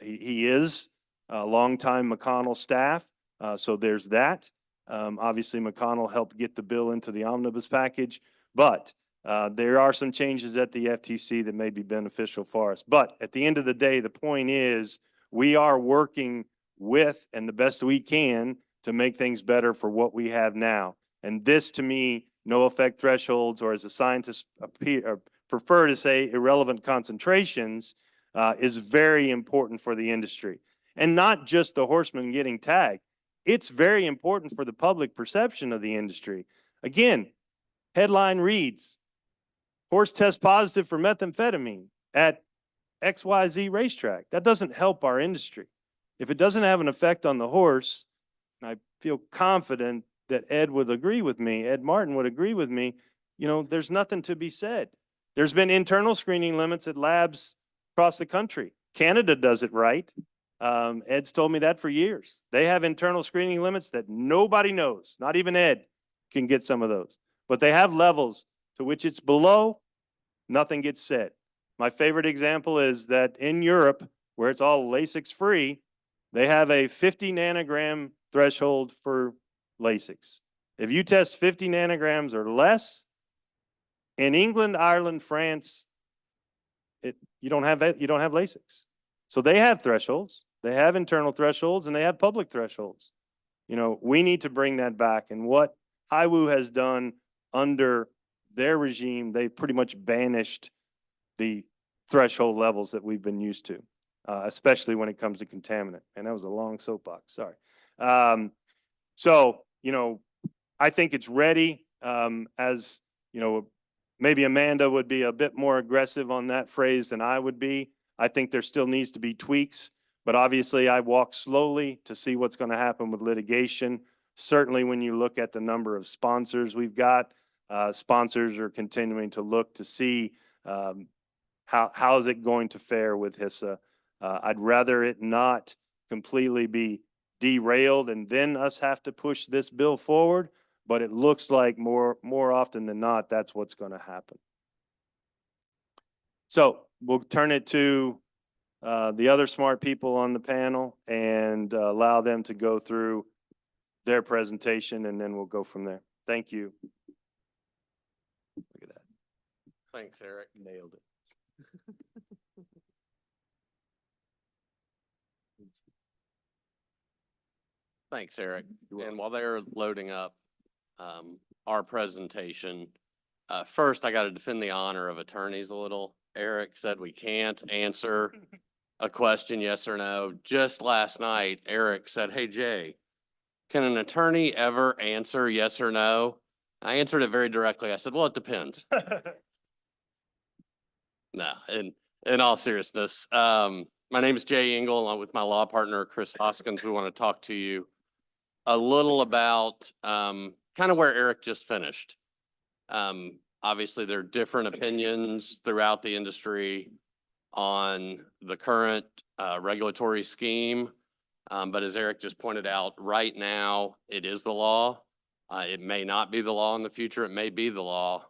He is a longtime McConnell staff, so there's that. Obviously, McConnell helped get the bill into the omnibus package, but there are some changes at the FTC that may be beneficial for us. But at the end of the day, the point is we are working with and the best we can to make things better for what we have now. And this, to me, no effect thresholds, or as a scientist prefer to say, irrelevant concentrations, is very important for the industry. And not just the horsemen getting tagged. It's very important for the public perception of the industry. Again, headline reads, horse test positive for methamphetamine at XYZ racetrack. That doesn't help our industry. If it doesn't have an effect on the horse, and I feel confident that Ed Martin would agree with me, there's nothing to be said. There's been internal screening limits at labs across the country. Canada does it right. Ed's told me that for years. They have internal screening limits that nobody knows. Not even Ed can get some of those. But they have levels to which it's below, nothing gets said. My favorite example is that in Europe, where it's all Lasix free, they have a 50 nanogram threshold for Lasix. If you test 50 nanograms or less, in England, Ireland, France, you don't have Lasix. So they have thresholds. They have internal thresholds and they have public thresholds. We need to bring that back. And what HIWU has done under their regime, they've pretty much banished the threshold levels that we've been used to, especially when it comes to contaminant. And that was a long soapbox, sorry. I think it's ready. Maybe Amanda would be a bit more aggressive on that phrase than I would be. I think there still needs to be tweaks, but obviously I walk slowly to see what's going to happen with litigation. Certainly when you look at the number of sponsors we've got, sponsors are continuing to look to see how is it going to fare with HISA. I'd rather it not completely be derailed and then us have to push this bill forward. But it looks like more often than not, that's what's going to happen. So we'll turn it to the other smart people on the panel and allow them to go through their presentation, and then we'll go from there. Thank you. Look at that. Thanks, Eric. Nailed it. Thanks, Eric. You're welcome. And while they're loading up our presentation, first I got to defend the honor of attorneys a little. Eric said we can't answer a question, yes or no. Just last night, Eric said, "Hey, Jay, can an attorney ever answer yes or no?" I answered it very directly. I said, "Well, it depends." No, in all seriousness, my name is Jay Engel, along with my law partner, Chris Hoskins. We want to talk to you a little about kind of where Eric just finished. Obviously, there are different opinions throughout the industry on the current regulatory scheme. But as Eric just pointed out, right now, it is the law. It may not be the law in the future. It may be the law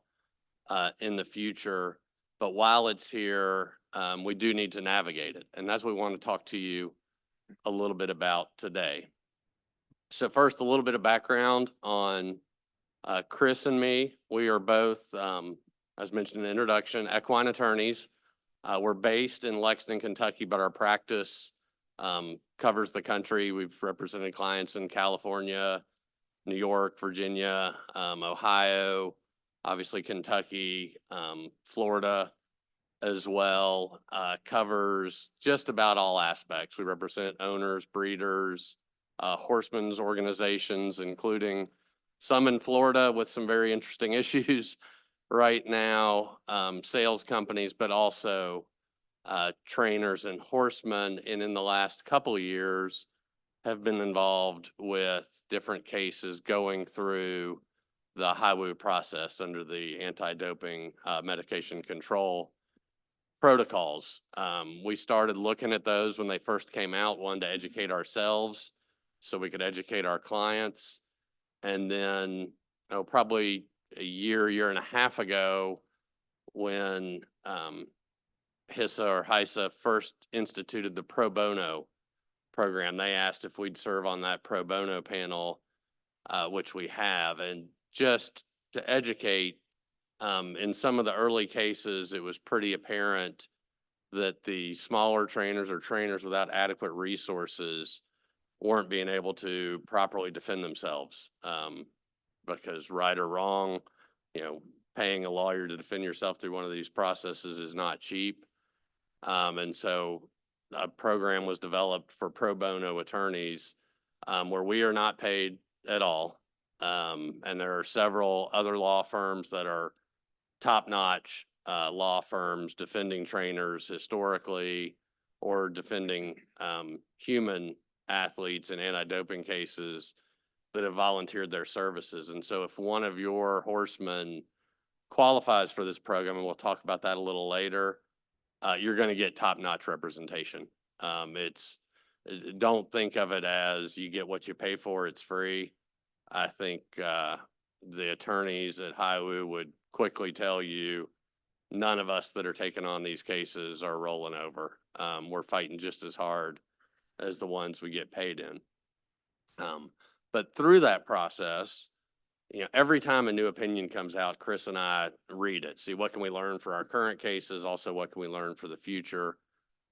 in the future. But while it's here, we do need to navigate it. And that's what we want to talk to you a little bit about today. So first, a little bit of background on Chris and me. We are both, as mentioned in the introduction, equine attorneys. We're based in Lexington, Kentucky, but our practice covers the country. We've represented clients in California, New York, Virginia, Ohio, obviously Kentucky, Florida as well. Covers just about all aspects. We represent owners, breeders, horsemen's organizations, including some in Florida with some very interesting issues right now, sales companies, but also trainers and horsemen. And in the last couple of years have been involved with different cases going through the HIWU process under the anti-doping medication control protocols. We started looking at those when they first came out, wanted to educate ourselves so we could educate our clients. And then probably a year and a half ago, when HISA or HISA first instituted the pro bono program, they asked if we'd serve on that pro bono panel, which we have. And just to educate, in some of the early cases, it was pretty apparent that the smaller trainers or trainers without adequate resources weren't being able to properly defend themselves. Because right or wrong, paying a lawyer to defend yourself through one of these processes is not cheap. And so a program was developed for pro bono attorneys where we are not paid at all. And there are several other law firms that are top-notch law firms defending trainers historically or defending human athletes in anti-doping cases that have volunteered their services. And so if one of your horsemen qualifies for this program, and we'll talk about that a little later, you're going to get top-notch representation. Don't think of it as you get what you pay for, it's free. I think the attorneys at HIWU would quickly tell you none of us that are taking on these cases are rolling over. We're fighting just as hard as the ones we get paid in. But through that process, every time a new opinion comes out, Chris and I read it, see what can we learn for our current cases, also what can we learn for the future.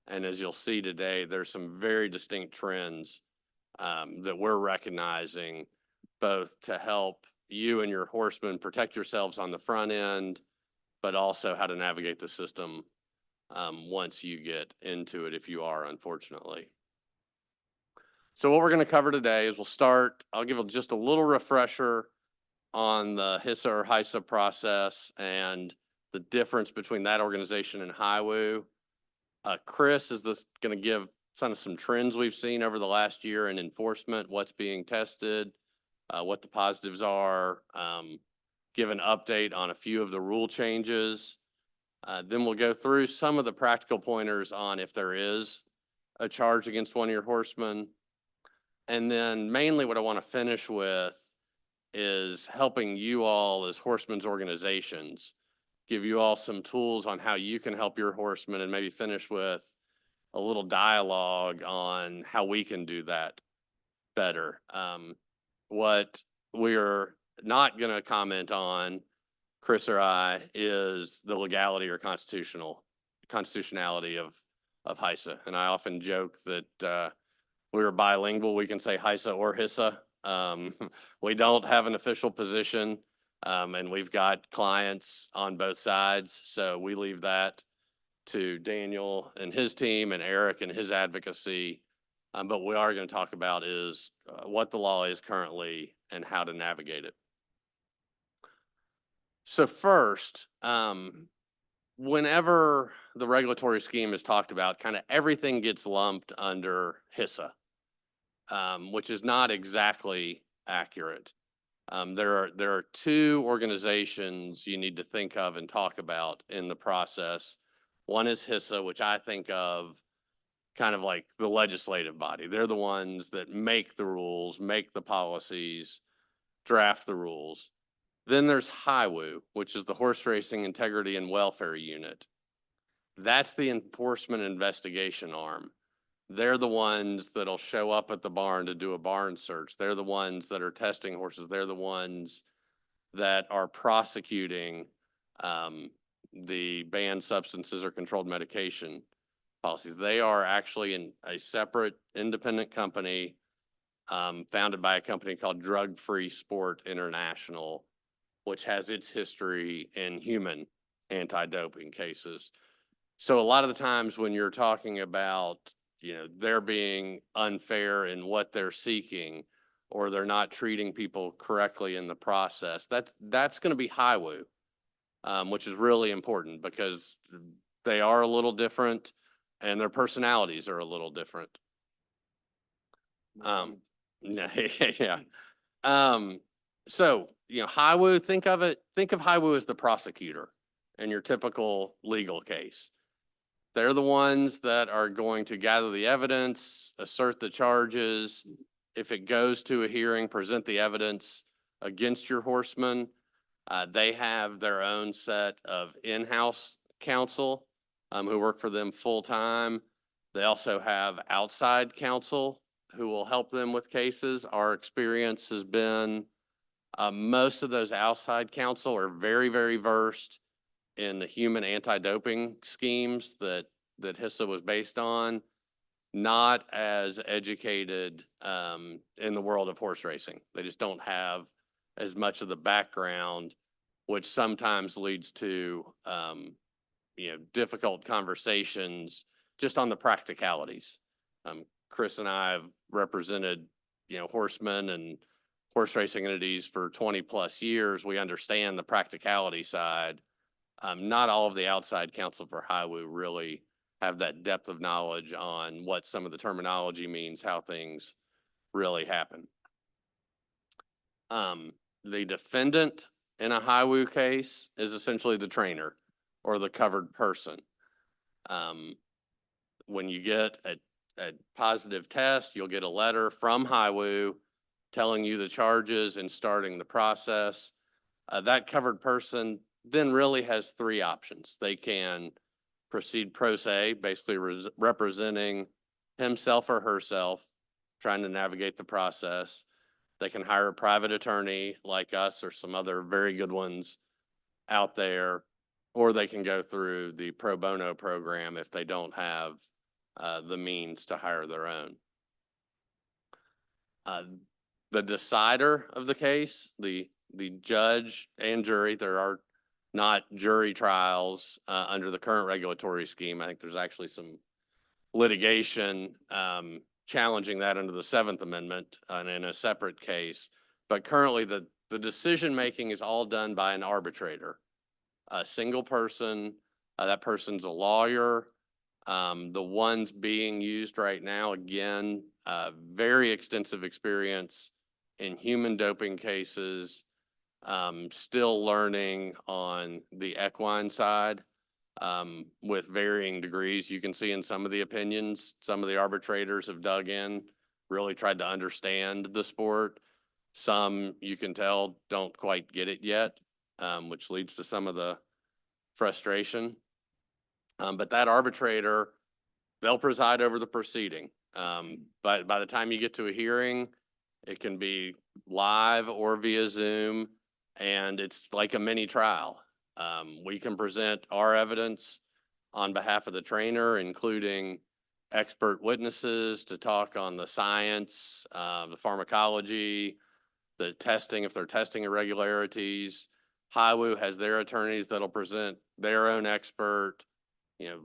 And as you'll see today, there's some very distinct trends that we're recognizing, both to help you and your horsemen protect yourselves on the front end, but also how to navigate the system once you get into it, if you are, unfortunately. So what we're going to cover today is I'll give just a little refresher on the HISA or HISA process and the difference between that organization and HIWU. Chris is going to give some trends we've seen over the last year in enforcement, what's being tested, what the positives are, give an update on a few of the rule changes. Then we'll go through some of the practical pointers on if there is a charge against one of your horsemen. And then mainly what I want to finish with is helping you all as horsemen's organizations, give you all some tools on how you can help your horsemen, and maybe finish with a little dialogue on how we can do that better. What we're not going to comment on, Chris or I, is the legality or constitutionality of HISA. And I often joke that we were bilingual. We can say HISA or HISA. We don't have an official position, and we've got clients on both sides. So we leave that to Daniel and his team and Eric and his advocacy. But what we are going to talk about is what the law is currently and how to navigate it. So first, whenever the regulatory scheme is talked about, kind of everything gets lumped under HISA, which is not exactly accurate. There are two organizations you need to think of and talk about in the process. One is HISA, which I think of kind of like the legislative body. They're the ones that make the rules, make the policies, draft the rules. Then there's HIWU, which is the Horse Racing Integrity and Welfare Unit. That's the enforcement investigation arm. They're the ones that'll show up at the barn to do a barn search. They're the ones that are testing horses. They're the ones that are prosecuting the banned substances or controlled medication policies. They are actually in a separate independent company founded by a company called Drug Free Sport International, which has its history in human anti-doping cases. So a lot of the times when you're talking about, they're being unfair in what they're seeking, or they're not treating people correctly in the process, that's going to be HIWU, which is really important because they are a little different and their personalities are a little different. Yeah. So, HIWU, think of HIWU as the prosecutor in your typical legal case. They're the ones that are going to gather the evidence, assert the charges. If it goes to a hearing, present the evidence against your horseman. They have their own set of in-house counsel who work for them full time. They also have outside counsel who will help them with cases. Our experience has been most of those outside counsel are very, very versed in the human anti-doping schemes that HISA was based on, not as educated in the world of horse racing. They just don't have as much of the background, which sometimes leads to difficult conversations just on the practicalities. Chris and I have represented horsemen and horse racing entities for 20 plus years. We understand the practicality side. Not all of the outside counsel for HIWU really have that depth of knowledge on what some of the terminology means, how things really happen. The defendant in a HIWU case is essentially the trainer or the covered person. When you get a positive test, you'll get a letter from HIWU telling you the charges and starting the process. That covered person then really has three options. They can proceed pro se, basically representing himself or herself, trying to navigate the process. They can hire a private attorney like us or some other very good ones out there, or they can go through the pro bono program if they don't have the means to hire their own. The decider of the case, the judge and jury, there are not jury trials under the current regulatory scheme. I think there's actually some litigation challenging that under the 7th Amendment and in a separate case. But currently the decision-making is all done by an arbitrator, a single person. That person's a lawyer. The ones being used right now, again, very extensive experience in human doping cases, still learning on the equine side with varying degrees. You can see in some of the opinions, some of the arbitrators have dug in really tried to understand the sport. Some, you can tell, don't quite get it yet, which leads to some of the frustration. But that arbitrator, they'll preside over the proceeding. But by the time you get to a hearing, it can be live or via Zoom, and it's like a mini trial. We can present our evidence on behalf of the trainer, including expert witnesses to talk on the science, the pharmacology, the testing, if they're testing irregularities. HIWU has their attorneys that'll present their own expert,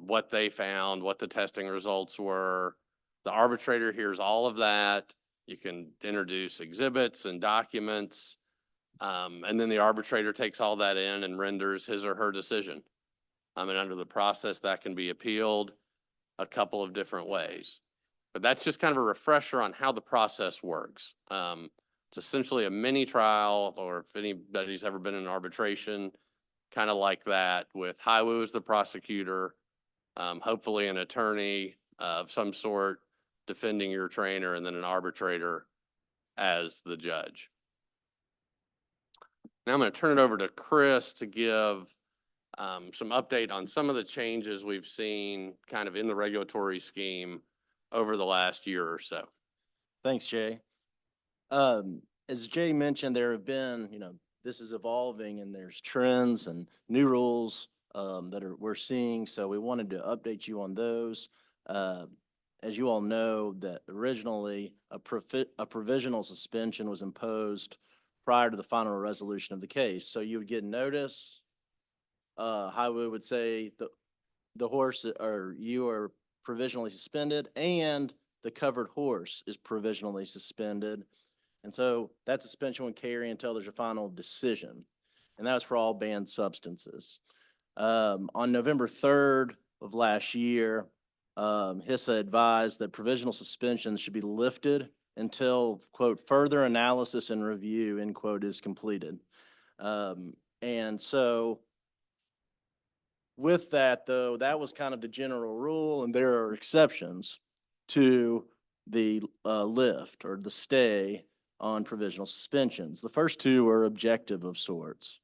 what they found, what the testing results were. The arbitrator hears all of that. You can introduce exhibits and documents. And then the arbitrator takes all that in and renders his or her decision. And under the process, that can be appealed a couple of different ways. But that's just kind of a refresher on how the process works. It's essentially a mini trial, or if anybody's ever been in an arbitration, kind of like that, with HIWU as the prosecutor, hopefully an attorney of some sort defending your trainer, and then an arbitrator as the judge. Now I'm going to turn it over to Chris to give some update on some of the changes we've seen kind of in the regulatory scheme over the last year or so. Thanks, Jay. As Jay mentioned, there have been, this is evolving and there's trends and new rules we're seeing. So we wanted to update you on those. As you all know, that originally a provisional suspension was imposed prior to the final resolution of the case. So you would get notice. HIWU would say the horse, or you are provisionally suspended, and the covered horse is provisionally suspended. And so that suspension would carry until there's a final decision. And that was for all banned substances. On November 3rd of last year, HISA advised that provisional suspensions should be lifted until, quote, further analysis and review, end quote, is completed. And so with that, though, that was kind of the general rule, and there are exceptions to the lift or the stay on provisional suspensions. The first two are objective of sorts.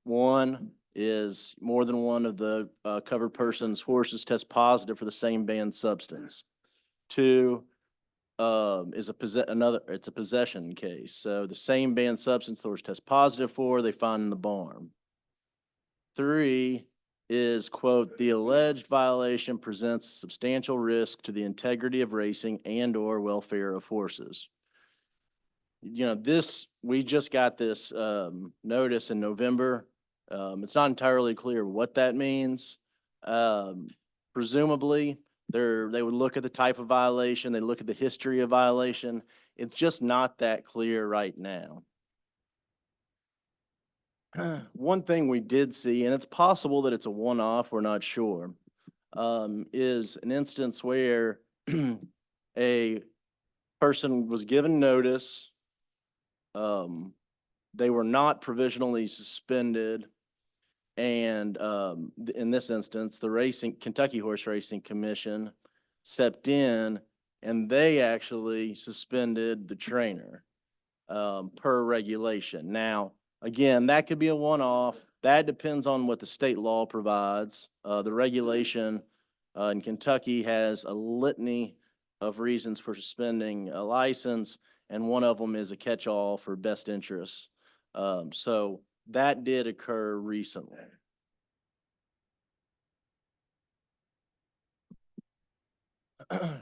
One is more than one of the covered person's horses test positive for the same banned substance. Two is it's a possession case. So the same banned substance the horse tests positive for, they find in the barn. Three is, quote, the alleged violation presents a substantial risk to the integrity of racing and/or welfare of horses. We just got this notice in November. It's not entirely clear what that means. Presumably, they would look at the type of violation, they look at the history of violation. It's just not that clear right now. One thing we did see, and it's possible that it's a one-off, we're not sure, is an instance where a person was given notice. They were not provisionally suspended. And in this instance, the Kentucky Horse Racing Commission stepped in and they actually suspended the trainer per regulation. Now, again, that could be a one-off. That depends on what the state law provides. The regulation in Kentucky has a litany of reasons for suspending a license, and one of them is a catch-all for best interests. So that did occur recently.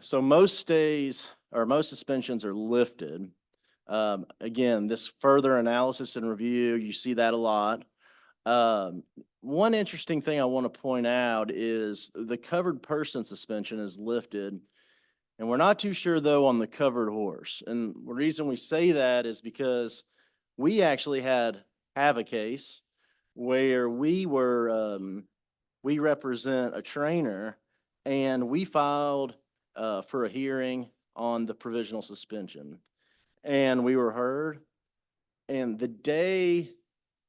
So most stays or most suspensions are lifted. Again, this further analysis and review, you see that a lot. One interesting thing I want to point out is the covered person suspension is lifted, and we're not too sure though on the covered horse. And the reason we say that is because we actually have a case where we represent a trainer, and we filed for a hearing on the provisional suspension, and we were heard. And the day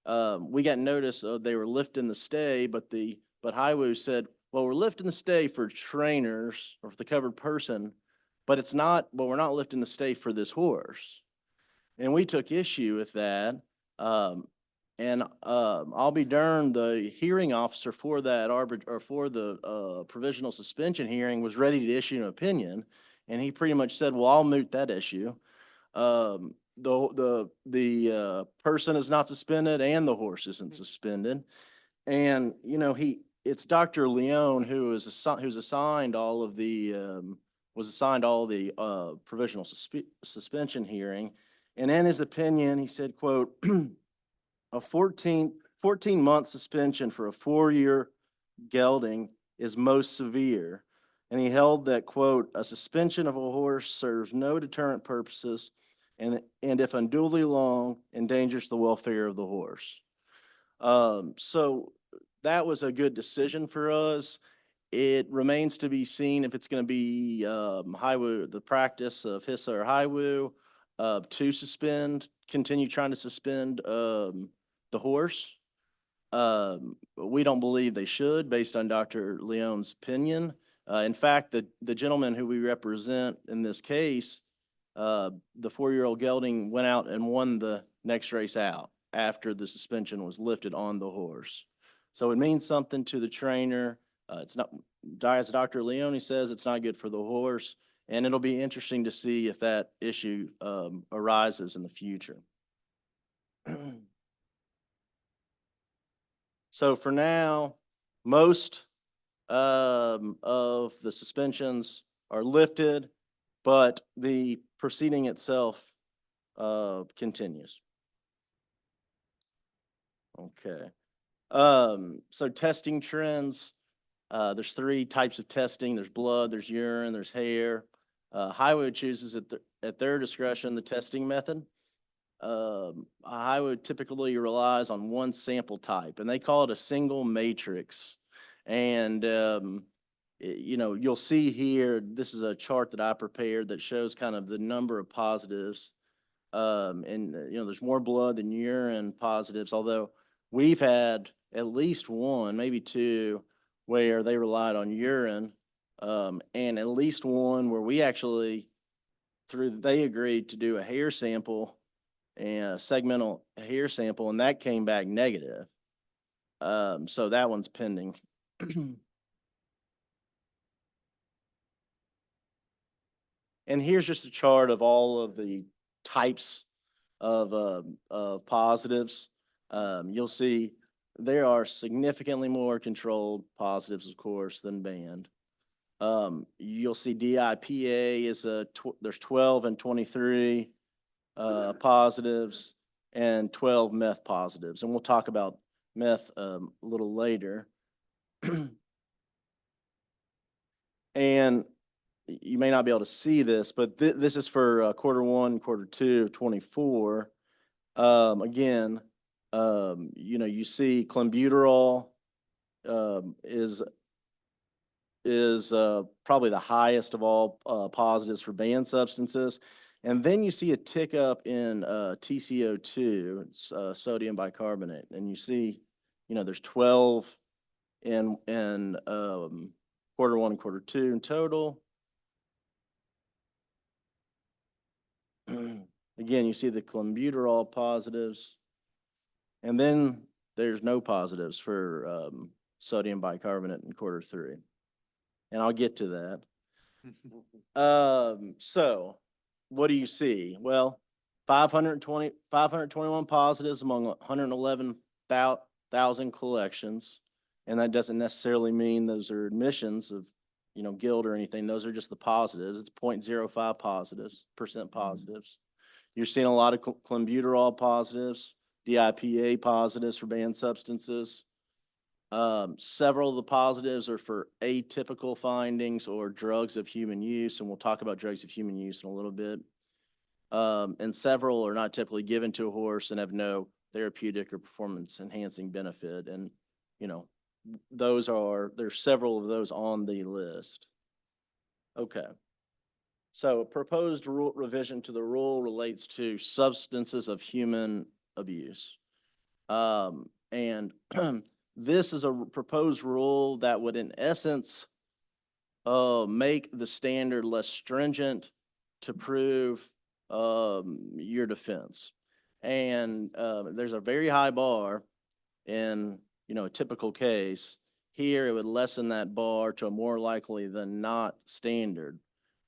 we got notice they were lifting the stay, but HIWU said, well, we're lifting the stay for trainers or for the covered person, but we're not lifting the stay for this horse. And we took issue with that. I'll be darned, the hearing officer for that for the provisional suspension hearing was ready to issue an opinion. And he pretty much said, well, I'll moot that issue. The person is not suspended and the horse isn't suspended. And, it's Dr. Leone who's assigned all of the, provisional suspension hearing. And in his opinion, he said, quote, a 14-month suspension for a 4-year gelding is most severe. And he held that, quote, a suspension of a horse serves no deterrent purposes and if unduly long, endangers the welfare of the horse. So that was a good decision for us. It remains to be seen if it's going to be HIWU, the practice of HISA or HIWU, to continue trying to suspend the horse. We don't believe they should, based on Dr. Leone's opinion. In fact, the gentleman who we represent in this case, the 4-year-old gelding went out and won the next race out after the suspension was lifted on the horse. So it means something to the trainer. It's not, as Dr. Leone says, it's not good for the horse. And it'll be interesting to see if that issue arises in the future. So for now, most of the suspensions are lifted, but the proceeding itself continues. Okay. So testing trends, there's 3 types of testing. There's blood, there's urine, there's hair. HIWU chooses at their discretion the testing method. HIWU typically relies on one sample type, and they call it a single matrix. And you'll see here, this is a chart that I prepared that shows kind of the number of positives. There's more blood than urine positives, although we've had at least 1, maybe 2, where they relied on urine, and at least 1 where we actually, they agreed to do a hair sample and a segmental hair sample, and that came back negative. So that one's pending. And here's just a chart of all of the types of positives. You'll see there are significantly more controlled positives, of course, than banned. You'll see DIPA is there's 12 and 23 positives and 12 meth positives. And we'll talk about meth a little later. And you may not be able to see this, but this is for Q1, Q2 of 24. Again, you see clenbuterol is probably the highest of all positives for banned substances. And then you see a tick up in TCO2, it's, sodium bicarbonate, and you see, there's 12 in Q1 and Q2 in total. Again, you see the clenbuterol positives, and then there's no positives for sodium bicarbonate in Q3. And I'll get to that. So what do you see? Well, 521 positives among 111,000 collections. And that doesn't necessarily mean those are admissions of, guilt or anything. Those are just the positives. It's 0.05 percent positives. You're seeing a lot of clenbuterol positives, DIPA positives for banned substances. Several of the positives are for atypical findings or drugs of human use, and we'll talk about drugs of human use in a little bit. And several are not typically given to a horse and have no therapeutic or performance enhancing benefit. And, there's several of those on the list. Okay. So proposed rule revision to the rule relates to substances of human abuse. And this is a proposed rule that would in essence make the standard less stringent to prove your defense. And there's a very high bar in, a typical case. Here, it would lessen that bar to a more likely than not standard.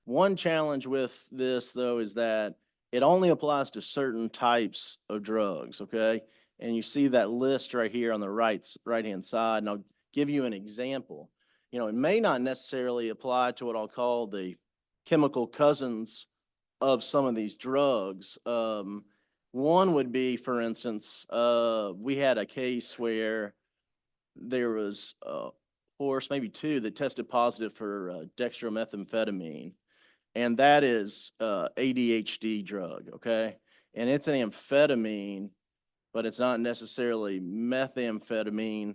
One challenge with this, though, is that it only applies to certain types of drugs, okay? And you see that list right here on the right-hand side, and I'll give you an example. It may not necessarily apply to what I'll call the chemical cousins of some of these drugs. One would be, for instance, we had a case where there was a horse, maybe two, that tested positive for dextromethamphetamine. And that is ADHD drug, okay? And it's an amphetamine, but it's not necessarily methamphetamine.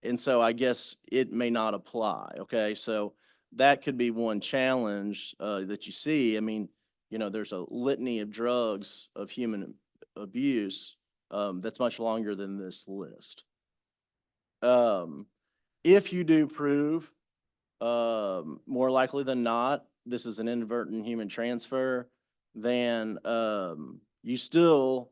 And so I guess it may not apply, okay? So that could be one challenge that you see. I mean, there's a litany of drugs of human abuse that's much longer than this list. If you do prove, more likely than not, this is an inadvertent human transfer, then you still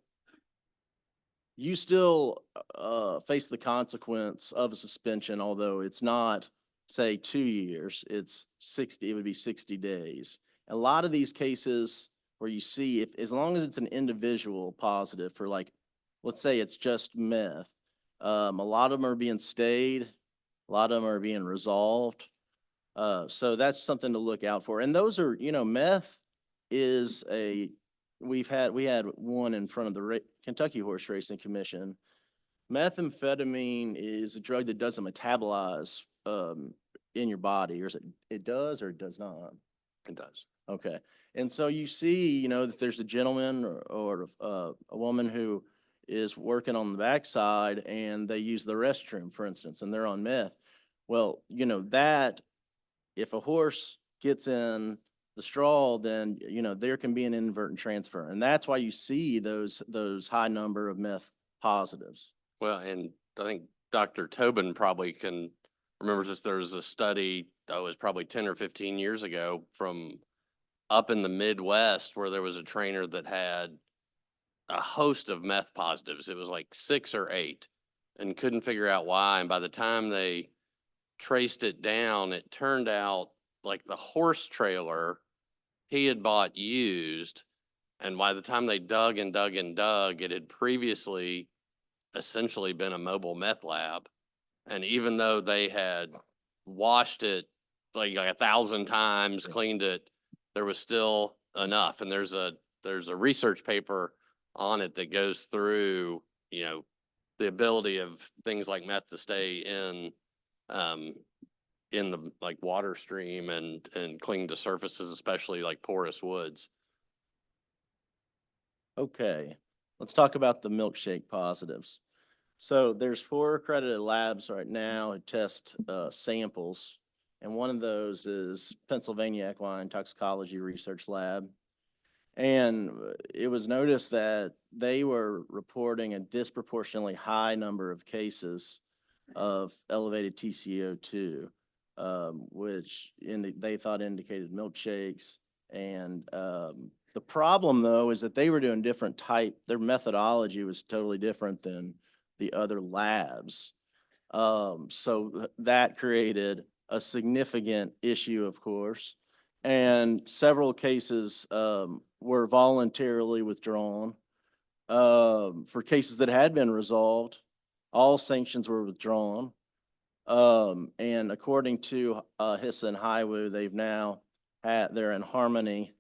face the consequence of a suspension, although it's not, say, 2 years, it would be 60 days. A lot of these cases where you see, as long as it's an individual positive for, like, let's say it's just meth, a lot of them are being stayed, a lot of them are being resolved. So that's something to look out for. And those are, meth is we had one in front of the Kentucky Horse Racing Commission. Methamphetamine is a drug that doesn't metabolize in your body, or it does or it does not? It does. Okay. And so you see, that there's a gentleman or a woman who is working on the backside and they use the restroom, for instance, and they're on meth. Well, that if a horse gets in the straw, then, there can be an inadvertent transfer. And that's why you see those high number of meth positives. Well, and I think Dr. Tobin probably can remember this. There was a study, it was probably 10 or 15 years ago from up in the Midwest where there was a trainer that had a host of meth positives. It was like 6 or 8 and couldn't figure out why. And by the time they traced it down, it turned out like the horse trailer he had bought used. And by the time they dug and dug and dug, it had previously essentially been a mobile meth lab. And even though they had washed it like 1,000 times, cleaned it, there was still enough. And there's a research paper on it that goes through, the ability of things like meth to stay in the like water stream and cling to surfaces, especially like porous woods. Okay, let's talk about the milkshake positives. So there's 4 accredited labs right now who test samples, and one of those is Pennsylvania Equine Toxicology Research Lab. And it was noticed that they were reporting a disproportionately high number of cases of elevated TCO2, which they thought indicated milkshakes. And the problem, though, is that they were doing their methodology was totally different than the other labs. So that created a significant issue, of course. And several cases were voluntarily withdrawn. For cases that had been resolved, all sanctions were withdrawn. And according to HISA and HIWU, they're in harmony,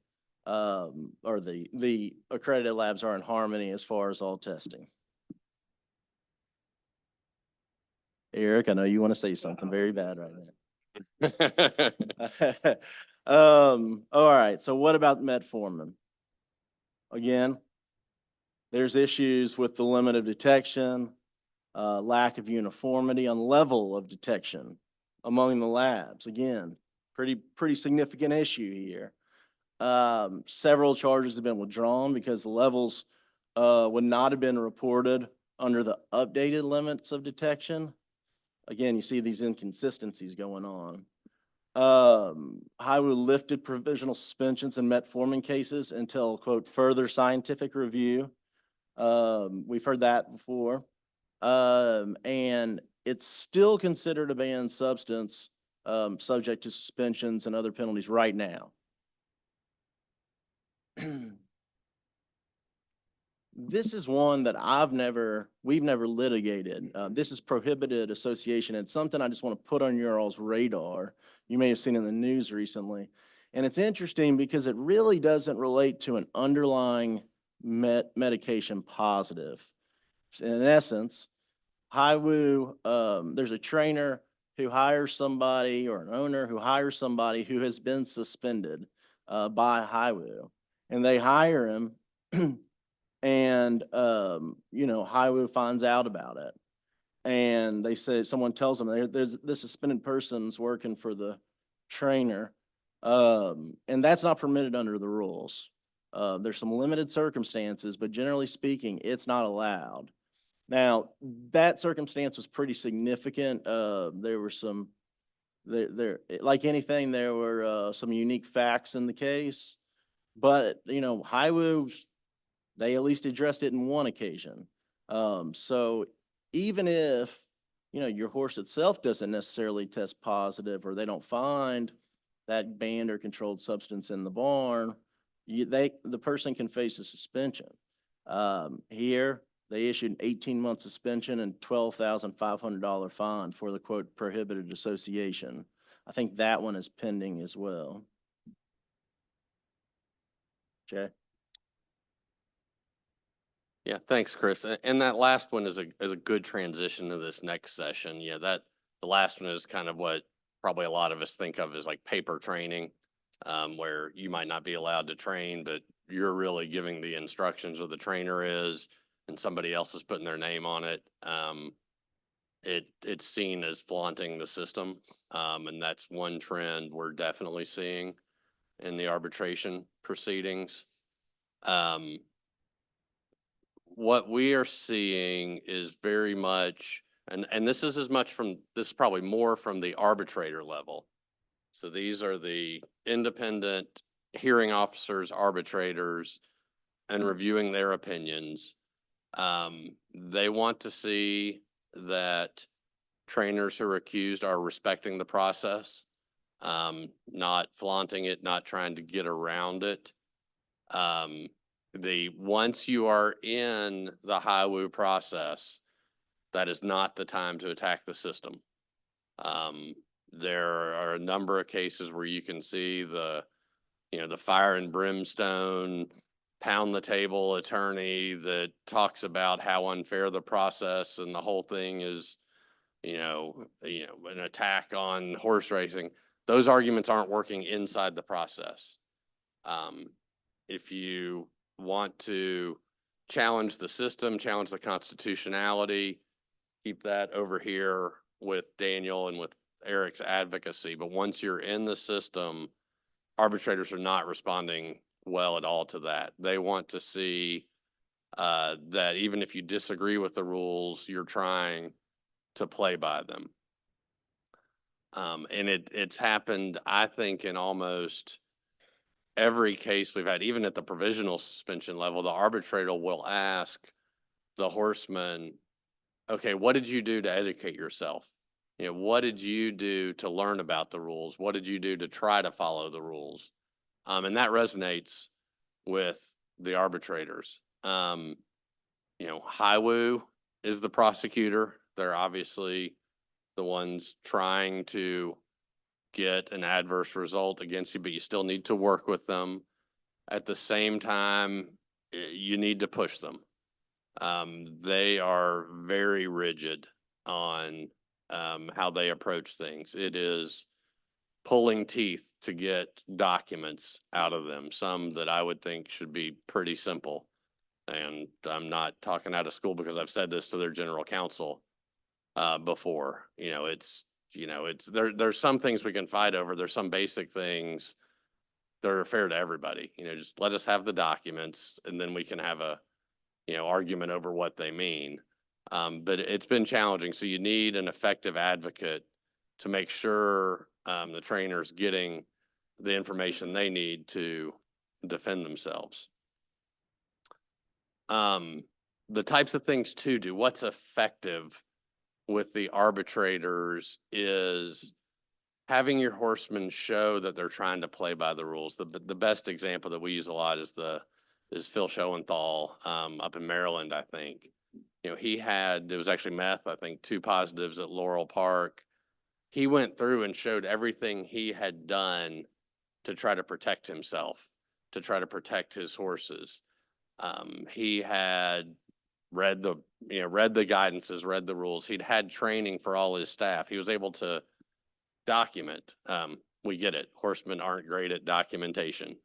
or the accredited labs are in harmony as far as all testing. Eric, I know you want to say something very bad right now. All right. So what about metformin? Again, there's issues with the limit of detection, lack of uniformity on level of detection among the labs. Again, pretty significant issue here. Several charges have been withdrawn because the levels would not have been reported under the updated limits of detection. Again, you see these inconsistencies going on. HIWU lifted provisional suspensions in metformin cases until, quote, further scientific review. We've heard that before. And it's still considered a banned substance, subject to suspensions and other penalties right now. This is one that we've never litigated. This is prohibited association. It's something I just want to put on your all's radar. You may have seen in the news recently. And it's interesting because it really doesn't relate to an underlying medication positive. In essence, HIWU, there's a trainer who hires somebody or an owner who hires somebody who has been suspended by HIWU. And they hire him and, HIWU finds out about it. And they say, someone tells them there's this suspended person's working for the trainer. And that's not permitted under the rules. There's some limited circumstances, but generally speaking, it's not allowed. Now, that circumstance was pretty significant. There were some, like anything, there were some unique facts in the case. But, HIWU, they at least addressed it in one occasion. So even if, your horse itself doesn't necessarily test positive or they don't find that banned or controlled substance in the barn, the person can face a suspension. Here, they issued an 18-month suspension and $12,500 fine for the, quote, prohibited association. I think that one is pending as well. Jay? Yeah, thanks, Chris. And that last one is a good transition to this next session. Yeah, the last one is kind of what probably a lot of us think of as like paper training, where you might not be allowed to train, but you're really giving the instructions, or the trainer is, and somebody else is putting their name on it. It's seen as flaunting the system, and that's one trend we're definitely seeing in the arbitration proceedings. What we are seeing is very much, and this is this is probably more from the arbitrator level. So these are the independent hearing officers, arbitrators, and reviewing their opinions. They want to see that trainers who are accused are respecting the process, not flaunting it, not trying to get around it. Once you are in the HIWU process, that is not the time to attack the system. There are a number of cases where you can see the fire and brimstone, pound the table attorney that talks about how unfair the process and the whole thing is, an attack on horse racing. Those arguments aren't working inside the process. If you want to challenge the system, challenge the constitutionality, keep that over here with Daniel and with Eric's advocacy. But once you're in the system, arbitrators are not responding well at all to that. They want to see that even if you disagree with the rules, you're trying to play by them. And it's happened, I think, in almost every case we've had. Even at the provisional suspension level, the arbitrator will ask the horseman, okay, what did you do to educate yourself? What did you do to learn about the rules? What did you do to try to follow the rules? And that resonates with the arbitrators. HIWU is the prosecutor. They're obviously the ones trying to get an adverse result against you, but you still need to work with them. At the same time, you need to push them. They are very rigid on how they approach things. It is pulling teeth to get documents out of them, some that I would think should be pretty simple. And I'm not talking out of school because I've said this to their general counsel before. There's some things we can fight over. There's some basic things that are fair to everybody. Just let us have the documents, and then we can have a argument over what they mean. But it's been challenging. So you need an effective advocate to make sure the trainers getting the information they need to defend themselves. The types of things to do, what's effective with the arbitrators is having your horsemen show that they're trying to play by the rules. The best example that we use a lot is Phil Schoenthal up in Maryland, I think. You know, it was actually meth, I think 2 positives at Laurel Park. He went through and showed everything he had done to try to protect himself, to try to protect his horses. He had read the guidances, read the rules. He'd had training for all his staff. He was able to document. We get it. Horsemen aren't great at documentation.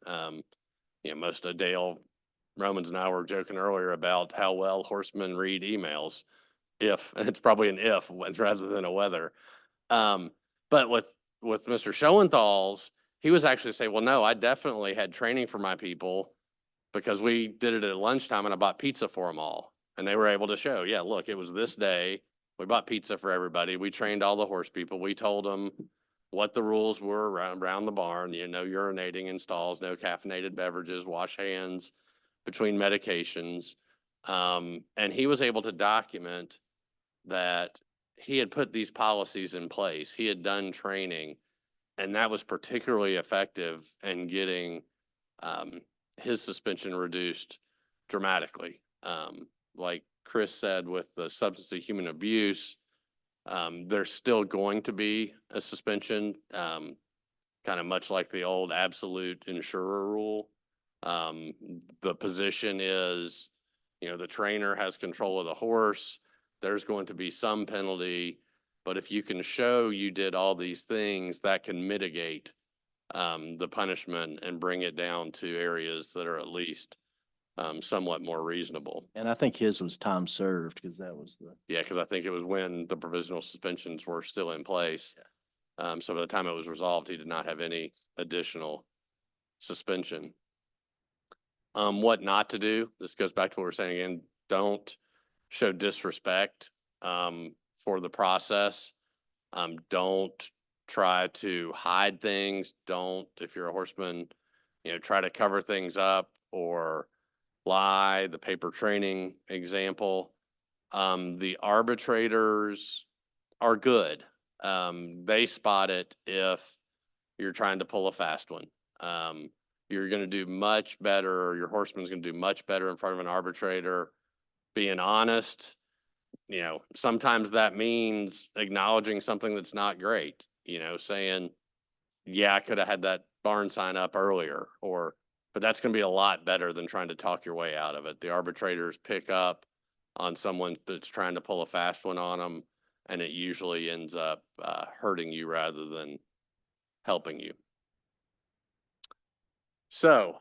Most of Dale, Romans and I were joking earlier about how well horsemen read emails. It's probably an if rather than a whether. But with Mr. Schoenthal's, he was actually saying, well, no, I definitely had training for my people because we did it at lunchtime and I bought pizza for them all. And they were able to show, yeah, look, it was this day. We bought pizza for everybody. We trained all the horse people. We told them what the rules were around the barn, no urinating in stalls, no caffeinated beverages, wash hands between medications. And he was able to document that he had put these policies in place. He had done training, and that was particularly effective in getting his suspension reduced dramatically. Like Chris said, with the substance of human abuse, there's still going to be a suspension, kind of much like the old absolute insurer rule. The position is, the trainer has control of the horse. There's going to be some penalty, but if you can show you did all these things, that can mitigate the punishment and bring it down to areas that are at least somewhat more reasonable. And I think his was time served because that was Yeah, because I think it was when the provisional suspensions were still in place. So by the time it was resolved, he did not have any additional suspension. What not to do, this goes back to what we're saying again, don't show disrespect for the process. Don't try to hide things. Don't, if you're a horseman, try to cover things up or lie, the paper training example. The arbitrators are good. They spot it if you're trying to pull a fast one. You're going to do much better, or your horseman's going to do much better in front of an arbitrator being honest. Sometimes that means acknowledging something that's not great, saying, yeah, I could have had that barn sign up earlier, but that's going to be a lot better than trying to talk your way out of it. The arbitrators pick up on someone that's trying to pull a fast one on them, and it usually ends up hurting you rather than helping you. So,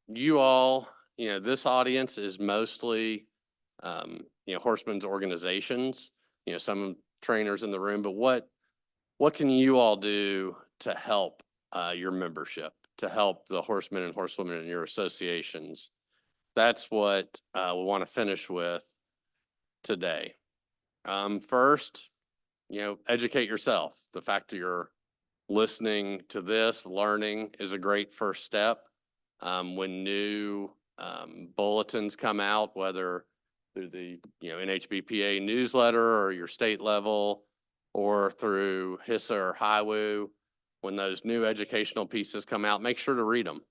you all, this audience is mostly, horsemen's organizations, some trainers in the room, but what can you all do to help your membership, to help the horsemen and horsewomen in your associations? That's what we want to finish with today. First, educate yourself. The fact that you're listening to this, learning is a great first step. When new bulletins come out, whether through the HBPA newsletter or your state level or through HISA or HIWU, when those new educational pieces come out, make sure to read them.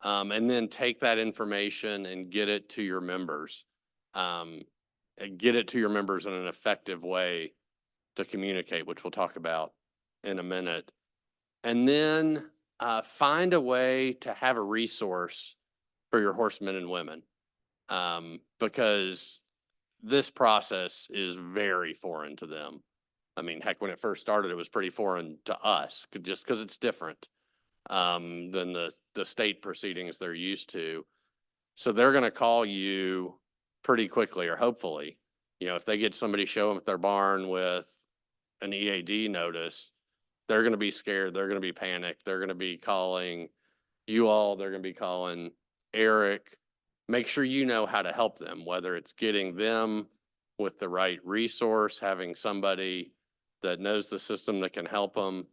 And then take that information and get it to your members. Get it to your members in an effective way to communicate, which we'll talk about in a minute. And then find a way to have a resource for your horsemen and women, because this process is very foreign to them. I mean, heck, when it first started, it was pretty foreign to us, just because it's different than the state proceedings they're used to. So they're going to call you pretty quickly, or hopefully, if they get somebody showing up at their barn with an EAD notice, they're going to be scared. They're going to be panicked. They're going to be calling you all. They're going to be calling Eric. Make sure you know how to help them, whether it's getting them with the right resource, having somebody that knows the system that can help them,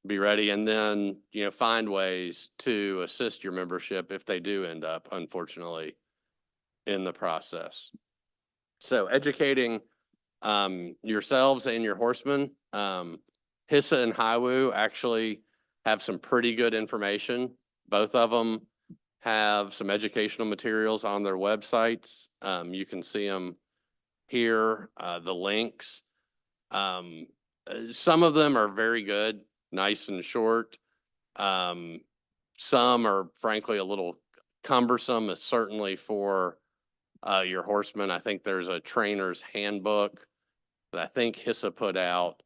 be ready, and then, find ways to assist your membership if they do end up, unfortunately, in the process. So educating yourselves and your horsemen. HISA and HIWU actually have some pretty good information. Both of them have some educational materials on their websites. You can see them here, the links. Some of them are very good, nice and short. Some are frankly a little cumbersome, certainly for your horsemen. I think there's a trainer's handbook that I think HISA put out.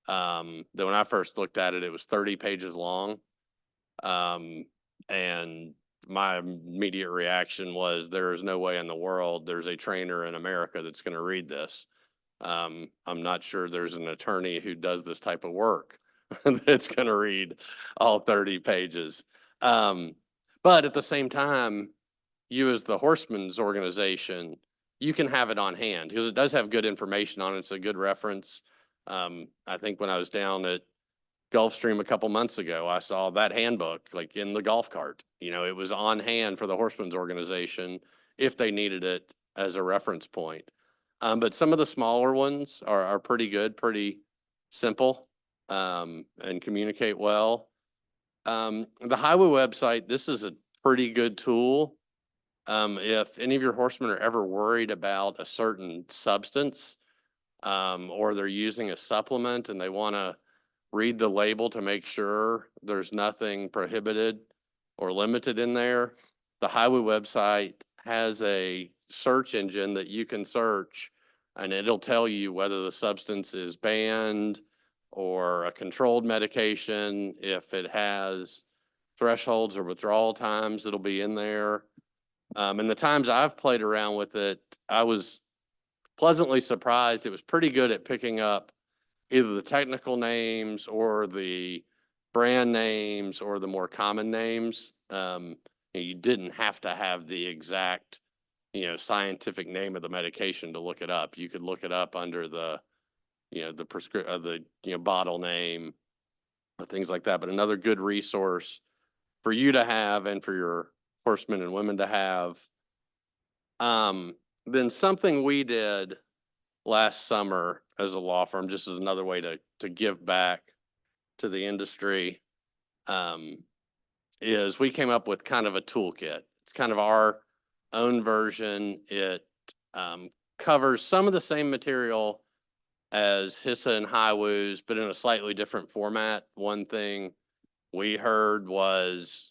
That when I first looked at it, it was 30 pages long. And my immediate reaction was there is no way in the world there's a trainer in America that's going to read this. I'm not sure there's an attorney who does this type of work that's going to read all 30 pages. But at the same time, you as the horsemen's organization, you can have it on hand because it does have good information on it. It's a good reference. I think when I was down at Gulfstream a couple months ago, I saw that handbook like in the golf cart. It was on hand for the horsemen's organization if they needed it as a reference point. But some of the smaller ones are pretty good, pretty simple, and communicate well. The HIWU website, this is a pretty good tool. If any of your horsemen are ever worried about a certain substance, or they're using a supplement and they want to read the label to make sure there's nothing prohibited or limited in there, the HIWU website has a search engine that you can search, and it'll tell you whether the substance is banned or a controlled medication. If it has thresholds or withdrawal times, it'll be in there. And the times I've played around with it, I was pleasantly surprised. It was pretty good at picking up either the technical names or the brand names or the more common names. You didn't have to have the exact, scientific name of the medication to look it up. You could look it up under the bottle name or things like that. But another good resource for you to have and for your horsemen and women to have. Then something we did last summer as a law firm, just as another way to give back to the industry, is we came up with kind of a toolkit. It's kind of our own version. It covers some of the same material as HISA and HIWU's, but in a slightly different format. One thing we heard was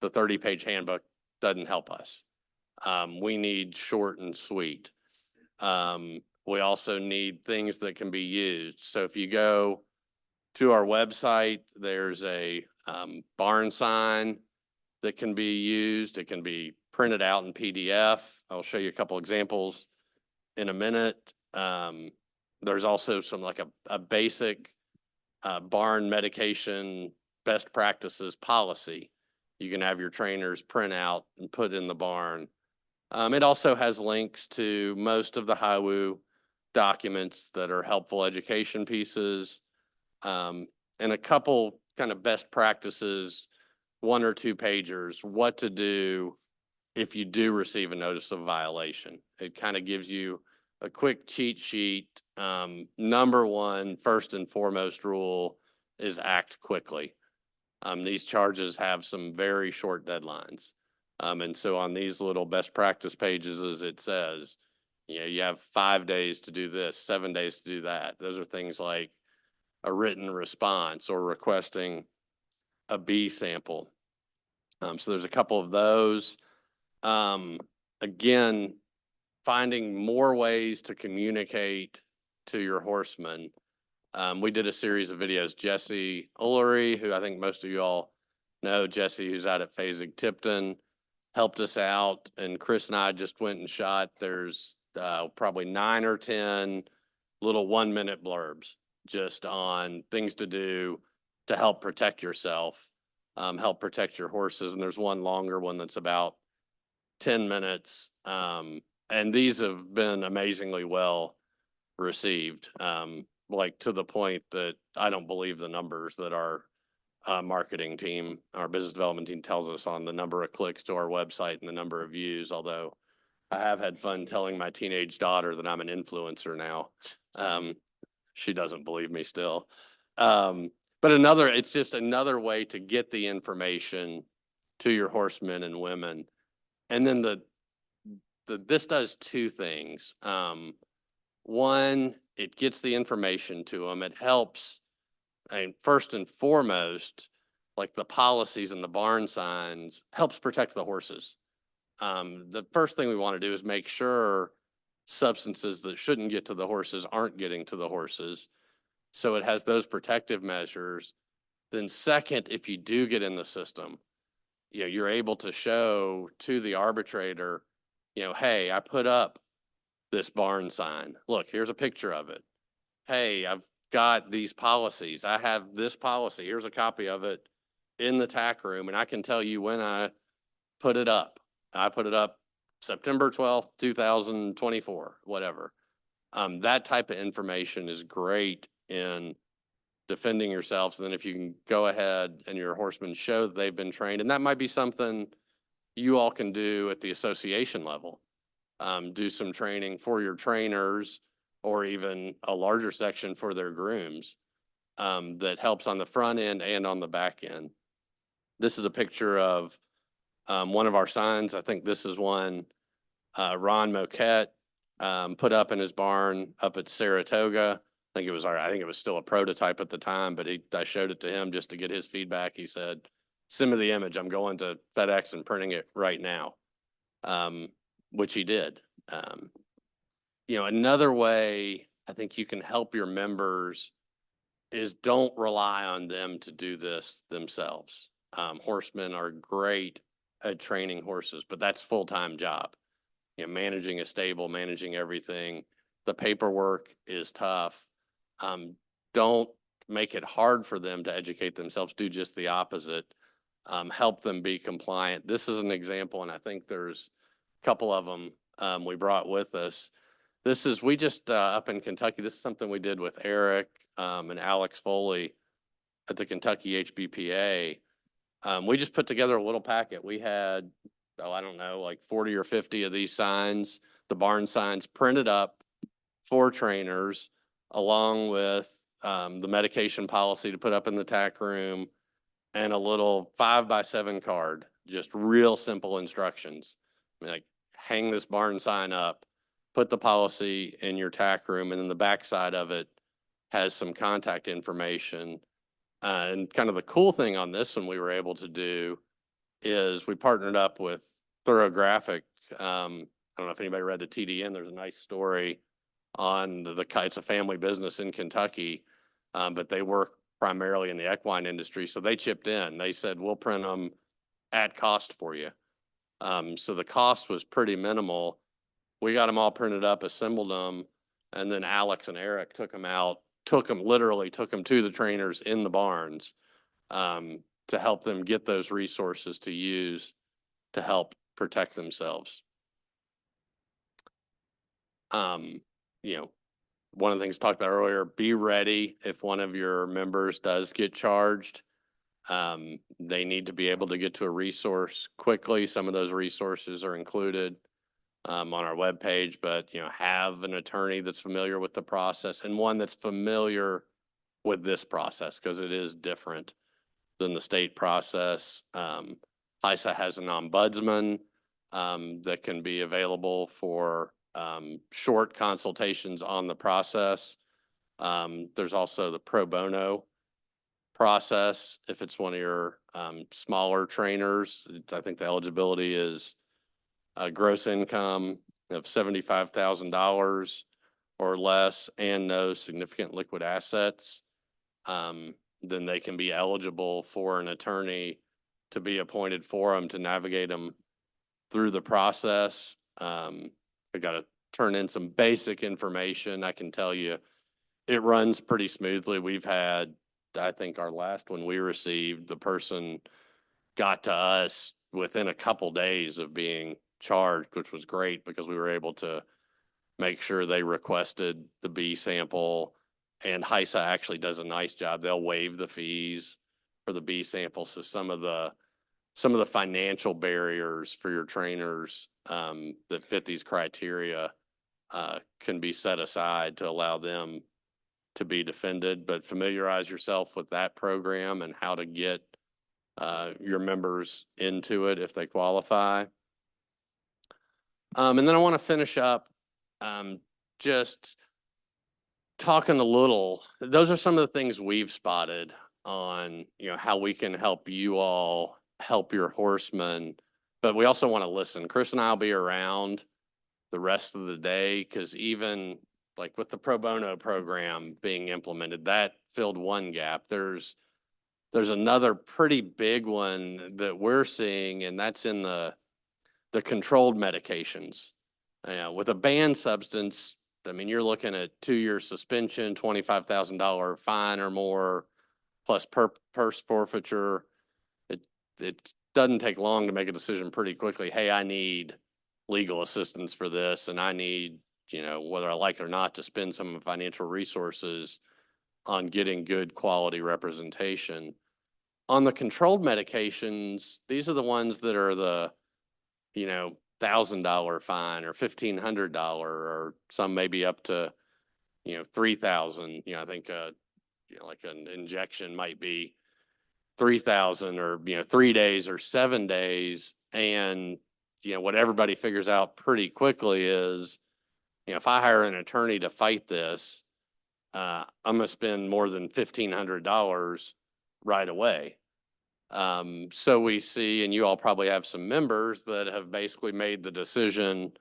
the 30-page handbook doesn't help us. We need short and sweet. We also need things that can be used. So if you go to our website, there's a barn sign that can be used. It can be printed out in PDF. I'll show you a couple examples in a minute. There's also some like a basic barn medication best practices policy. You can have your trainers print out and put in the barn. It also has links to most of the HIWU documents that are helpful education pieces, and a couple kind of best practices, 1 or 2 pagers, what to do if you do receive a notice of violation. It kind of gives you a quick cheat sheet. Number one, first and foremost rule is act quickly. These charges have some very short deadlines. And so on these little best practice pages, as it says, you have 5 days to do this, 7 days to do that. Those are things like a written response or requesting a B sample. So there's a couple of those. Again, finding more ways to communicate to your horsemen. We did a series of videos. Jesse Ullery, who I think most of you all know, Jesse, who's out at Phasig Tipton, helped us out. And Chris and I just went and shot. There's probably 9 or 10 little 1-minute blurbs just on things to do to help protect yourself, help protect your horses. And there's one longer one that's about 10 minutes. And these have been amazingly well received. like to the point that I don't believe the numbers that our marketing team, our business development team tells us on the number of clicks to our website and the number of views, although I have had fun telling my teenage daughter that I'm an influencer now. She doesn't believe me still. But it's just another way to get the information to your horsemen and women. And then this does two things. One, it gets the information to them. It helps, and first and foremost, like the policies and the barn signs, helps protect the horses. The first thing we want to do is make sure substances that shouldn't get to the horses aren't getting to the horses. So it has those protective measures. Then second, if you do get in the system, you're able to show to the arbitrator, hey, I put up this barn sign. Look, here's a picture of it. Hey, I've got these policies. I have this policy. Here's a copy of it in the tack room. And I can tell you when I put it up. I put it up September 12th, 2024, whatever. That type of information is great in defending yourselves. And then if you can go ahead and your horsemen show that they've been trained, and that might be something you all can do at the association level. Do some training for your trainers or even a larger section for their grooms that helps on the front end and on the back end. This is a picture of one of our signs. I think this is one Ron Moquette put up in his barn up at Saratoga. I think it was still a prototype at the time, but I showed it to him just to get his feedback. He said, "Send me the image. I'm going to FedEx and printing it right now," which he did. Another way I think you can help your members is don't rely on them to do this themselves. Horsemen are great at training horses, but that's full-time job. Managing a stable, managing everything. The paperwork is tough. Don't make it hard for them to educate themselves. Do just the opposite. Help them be compliant. This is an example, and I think there's a couple of them we brought with us. We just up in Kentucky, this is something we did with Eric and Alex Foley at the Kentucky HBPA. We just put together a little packet. We had, I don't know, like 40 or 50 of these signs, the barn signs printed up for trainers, along with the medication policy to put up in the tack room and a little 5x7 card, just real simple instructions. Like, hang this barn sign up, put the policy in your tack room, and then the backside of it has some contact information. And kind of the cool thing on this one we were able to do is we partnered up with Thorographic. I don't know if anybody read the TDN. There's a nice story on it's a family business in Kentucky, but they work primarily in the equine industry. So they chipped in. They said, we'll print them at cost for you. So the cost was pretty minimal. We got them all printed up, assembled them, and then Alex and Eric took them to the trainers in the barns to help them get those resources to use to help protect themselves. One of the things talked about earlier, be ready if one of your members does get charged. They need to be able to get to a resource quickly. Some of those resources are included on our webpage, but have an attorney that's familiar with the process and one that's familiar with this process, because it is different than the state process. HISA has an ombudsman that can be available for short consultations on the process. There's also the pro bono process. If it's one of your smaller trainers, I think the eligibility is a gross income of $75,000 or less and no significant liquid assets. Then they can be eligible for an attorney to be appointed for them to navigate them through the process. I got to turn in some basic information. I can tell you it runs pretty smoothly. We've had, I think our last one we received, the person got to us within a couple days of being charged, which was great because we were able to make sure they requested the B sample And HISA actually does a nice job. They'll waive the fees for the B sample. So some of the financial barriers for your trainers that fit these criteria can be set aside to allow them to be defended. But familiarize yourself with that program and how to get your members into it if they qualify. And then I want to finish up just talking a little. Those are some of the things we've spotted on, how we can help you all help your horsemen. But we also want to listen. Chris and I will be around the rest of the day, because even like with the pro bono program being implemented, that filled one gap. There's another pretty big one that we're seeing, and that's in the controlled medications. With a banned substance, I mean, you're looking at 2-year suspension, $25,000 fine or more, plus purse forfeiture. It doesn't take long to make a decision pretty quickly. Hey, I need legal assistance for this, and I need, whether I like it or not, to spend some financial resources on getting good quality representation. On the controlled medications, these are the ones that are the, $1,000 fine or $1,500, or some maybe up to, $3,000. I think, like an injection might be $3,000, or 3 days or 7 days. And what everybody figures out pretty quickly is, if I hire an attorney to fight this, I'm gonna spend more than $1,500 right away. So we see, and you all probably have some members that have basically made the decision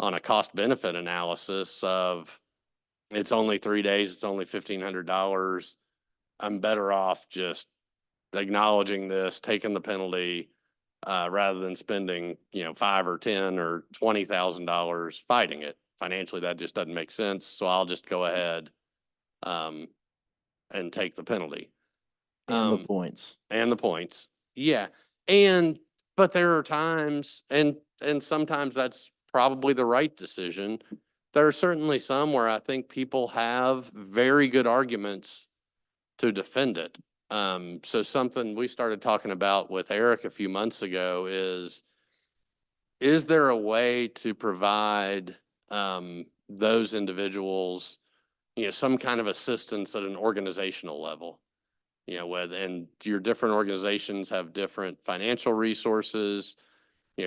on a cost benefit analysis of, it's only 3 days, it's only $1,500. I'm better off just acknowledging this, taking the penalty, rather than spending, $5 or $10 or $20,000 fighting it. Financially, that just doesn't make sense. So I'll just go ahead and take the penalty. And the points. And the points. Yeah. But there are times, and sometimes that's probably the right decision. There are certainly some where I think people have very good arguments to defend it. So something we started talking about with Eric a few months ago is there a way to provide those individuals, some kind of assistance at an organizational level? And your different organizations have different financial resources.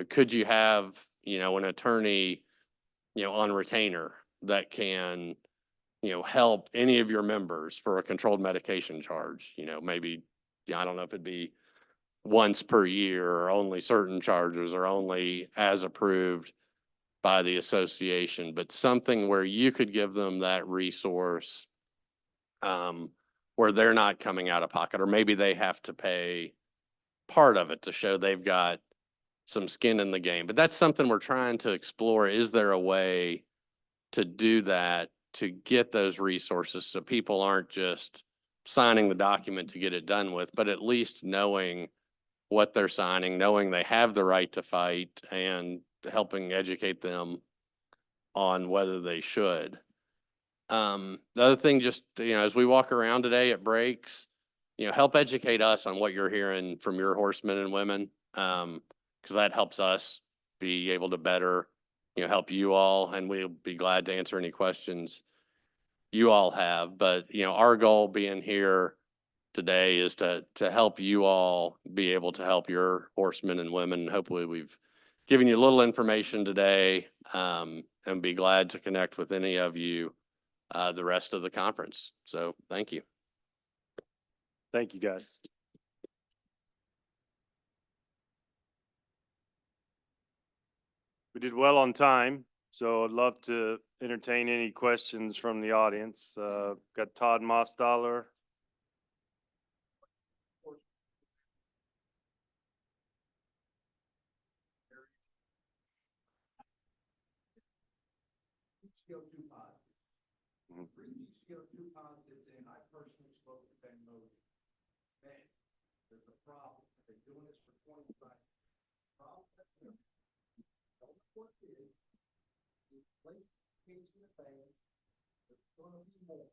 Could you have, an attorney, on retainer that can, help any of your members for a controlled medication charge? Maybe, I don't know if it'd be once per year, or only certain charges, or only as approved by the association, but something where you could give them that resource, where they're not coming out of pocket, or maybe they have to pay part of it to show they've got some skin in the game. But that's something we're trying to explore. Is there a way to do that, to get those resources, so people aren't just signing the document to get it done with, but at least knowing what they're signing, knowing they have the right to fight, and helping educate them on whether they should. The other thing, just, as we walk around today at breaks, help educate us on what you're hearing from your horsemen and women. Because that helps us be able to better, help you all, and we'll be glad to answer any questions you all have. But, our goal being here today is to help you all be able to help your horsemen and women. Hopefully we've given you a little information today, and be glad to connect with any of you the rest of the conference. So thank you. Thank you, guys. We did well on time, so I'd love to entertain any questions from the audience. Got Todd Mostaller. CO2 positive. For each CO2 positive, then I personally spoke to Ben Modi. Man, there's a problem. They've been doing this for 25 years. Problem. Don't know what it is. It's late case in the bank. There's going to be more.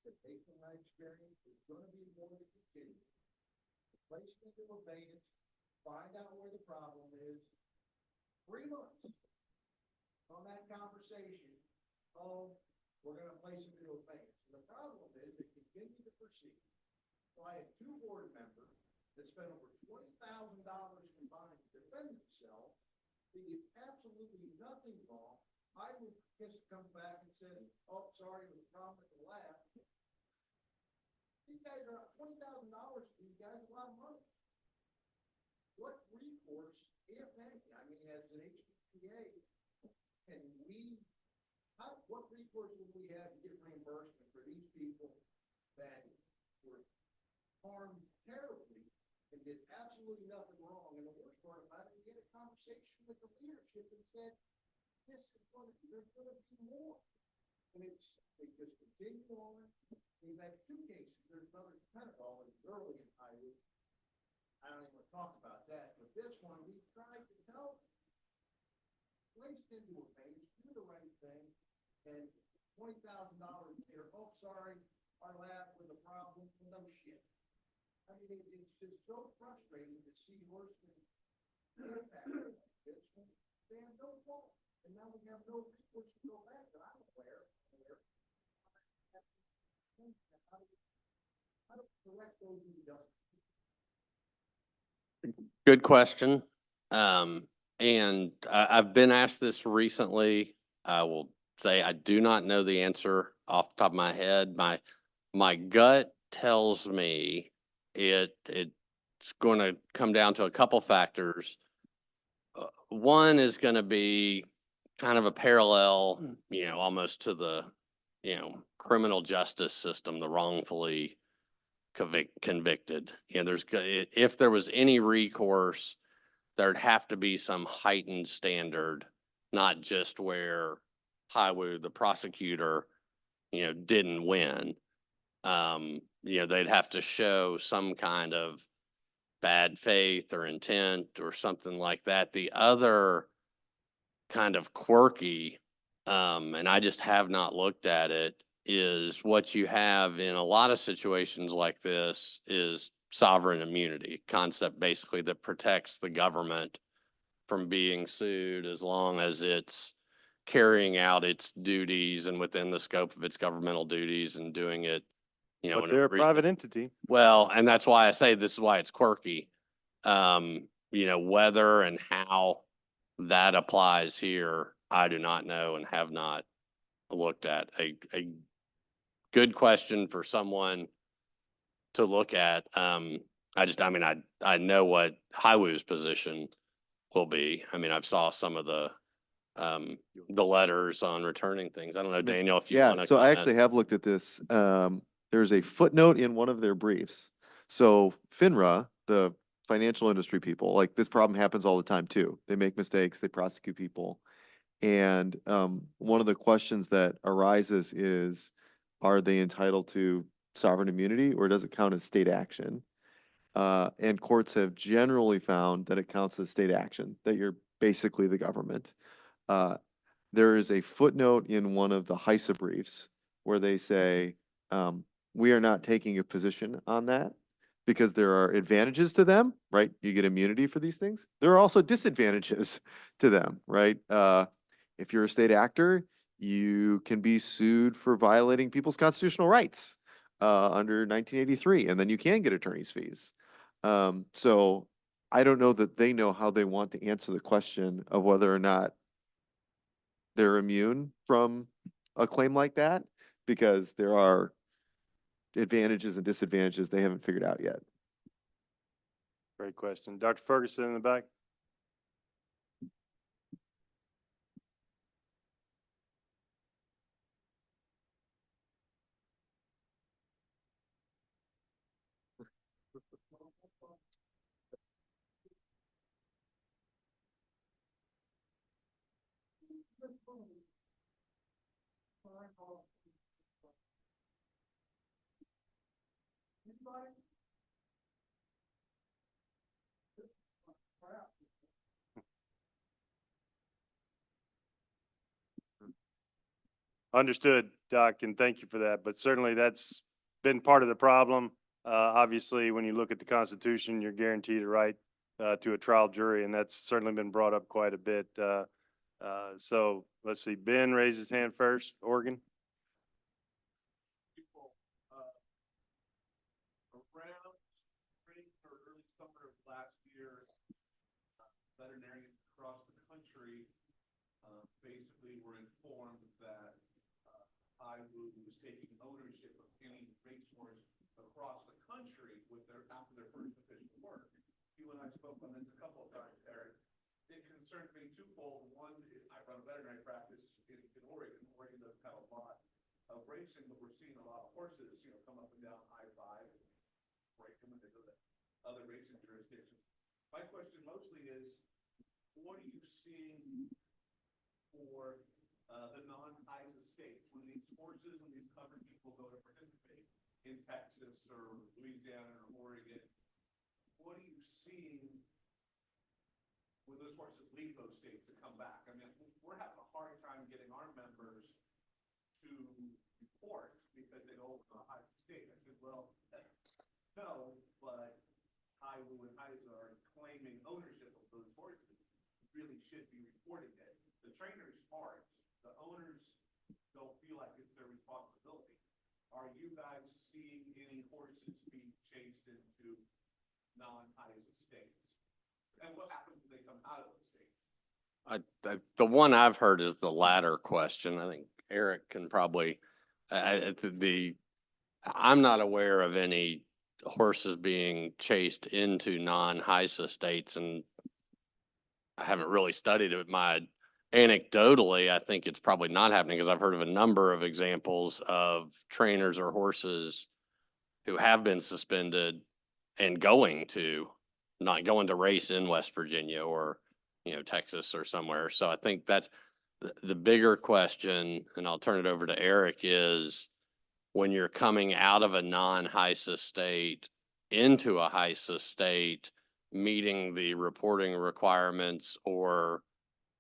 that based on my experience, is gonna be more to continue. Place it into abeyance, find out where the problem is. 3 months on that conversation, oh, we're gonna place it into abeyance. The problem is they continue to proceed. So I have 2 board members that spent over $20,000 combined to defend themselves. They did absolutely nothing wrong. I would just come back and say, oh, sorry, it was a problem at the lab. These guys are $20,000 to these guys, a lot of money. What recourse, if any, I mean, as an HBPA, can we, what recourse would we have to get reimbursement for these people that were harmed terribly and did absolutely nothing wrong? And the worst part about it, we had a conversation with the leadership and said, this is going to, there's going to be more. And it's, they just continue on. We've had 2 cases. There's another Pentagon early in HIWU. I don't even want to talk about that, but this one, we tried to tell them, placed into a phase, do the right thing, and $20,000 here, oh, sorry, our lab was a problem, no shit. I mean, it's just so frustrating to see horsemen impact like this when they have no fault, and now we have no recourse to go back, that I'm aware. How do we correct those injustices? Good question. And I've been asked this recently. I will say I do not know the answer off the top of my head. My gut tells me it's going to come down to a couple factors. One is going to be kind of a parallel, almost to the, criminal justice system, the wrongfully convicted. If there was any recourse, there'd have to be some heightened standard, not just where HIWU, the prosecutor, didn't win. They'd have to show some kind of bad faith or intent or something like that. The other kind of quirky, and I just have not looked at it, is what you have in a lot of situations like this is sovereign immunity concept, basically, that protects the government from being sued as long as it's carrying out its duties and within the scope of its governmental duties and doing it, But in they're a reasonable- private entity. Well, and that's why I say this is why it's quirky. Whether and how that applies here, I do not know and have not looked at. A good question for someone to look at. I know what HIWU's position will be. I mean, I've saw some of the letters on returning things. I don't know, Daniel, if you want Yeah, to so I comment. actually have looked at this. There's a footnote in one of their briefs. So FINRA, the financial industry people, like this problem happens all the time too. They make mistakes, they prosecute people. And one of the questions that arises is, are they entitled to sovereign immunity or does it count as state action? And courts have generally found that it counts as state action, that you're basically the government. There is a footnote in one of the HISA briefs where they say, we are not taking a position on that because there are advantages to them, right? You get immunity for these things. There are also disadvantages to them, right? If you're a state actor, you can be sued for violating people's constitutional rights under 1983, and then you can get attorney's fees. So I don't know that they know how they want to answer the question of whether or not they're immune from a claim like that, because there are advantages and disadvantages they haven't figured out yet. Great question. Dr. Ferguson in the back. Understood, Doc, and thank you for that. But certainly that's been part of the problem. Obviously, when you look at the Constitution, you're guaranteed a right to a trial jury, and that's certainly been brought up quite a bit. So let's see, Ben raised his hand first, Oregon. Around spring or early summer of last year, veterinarians across the country basically were informed that HIWU was taking ownership of any racehorse across the country with after their first official work. You and I spoke on this a couple of times, Eric. It concerns me twofold. One is I run a veterinary practice in Oregon. Oregon does have a lot of racing, but we're seeing a lot of horses, come up and down I-5 and break them when they go to other racing jurisdictions. My question mostly is, what are you seeing for the non-HISA states when these horses and these covered people go to participate in Texas or Louisiana or Oregon? What are you seeing when those horses leave those states and come back? I mean, we're having a hard time getting our members to report because they go over to a HISA state. I said, well, no, but HIWU and HISA are claiming ownership of those horses. Really should be reporting it. The trainers aren't. The owners don't feel like it's their responsibility. Are you guys seeing any horses being chased into non-HISA states? And what happens when they come out of those states? The one I've heard is the latter question. I think Eric can probably, I'm not aware of any horses being chased into non-HISA states, and I haven't really studied it. Anecdotally, I think it's probably not happening because I've heard of a number of examples of trainers or horses who have been suspended and not going to race in West Virginia or, Texas or somewhere. So I think that's the bigger question, and I'll turn it over to Eric, is when you're coming out of a non-HISA state into a HISA state, meeting the reporting requirements or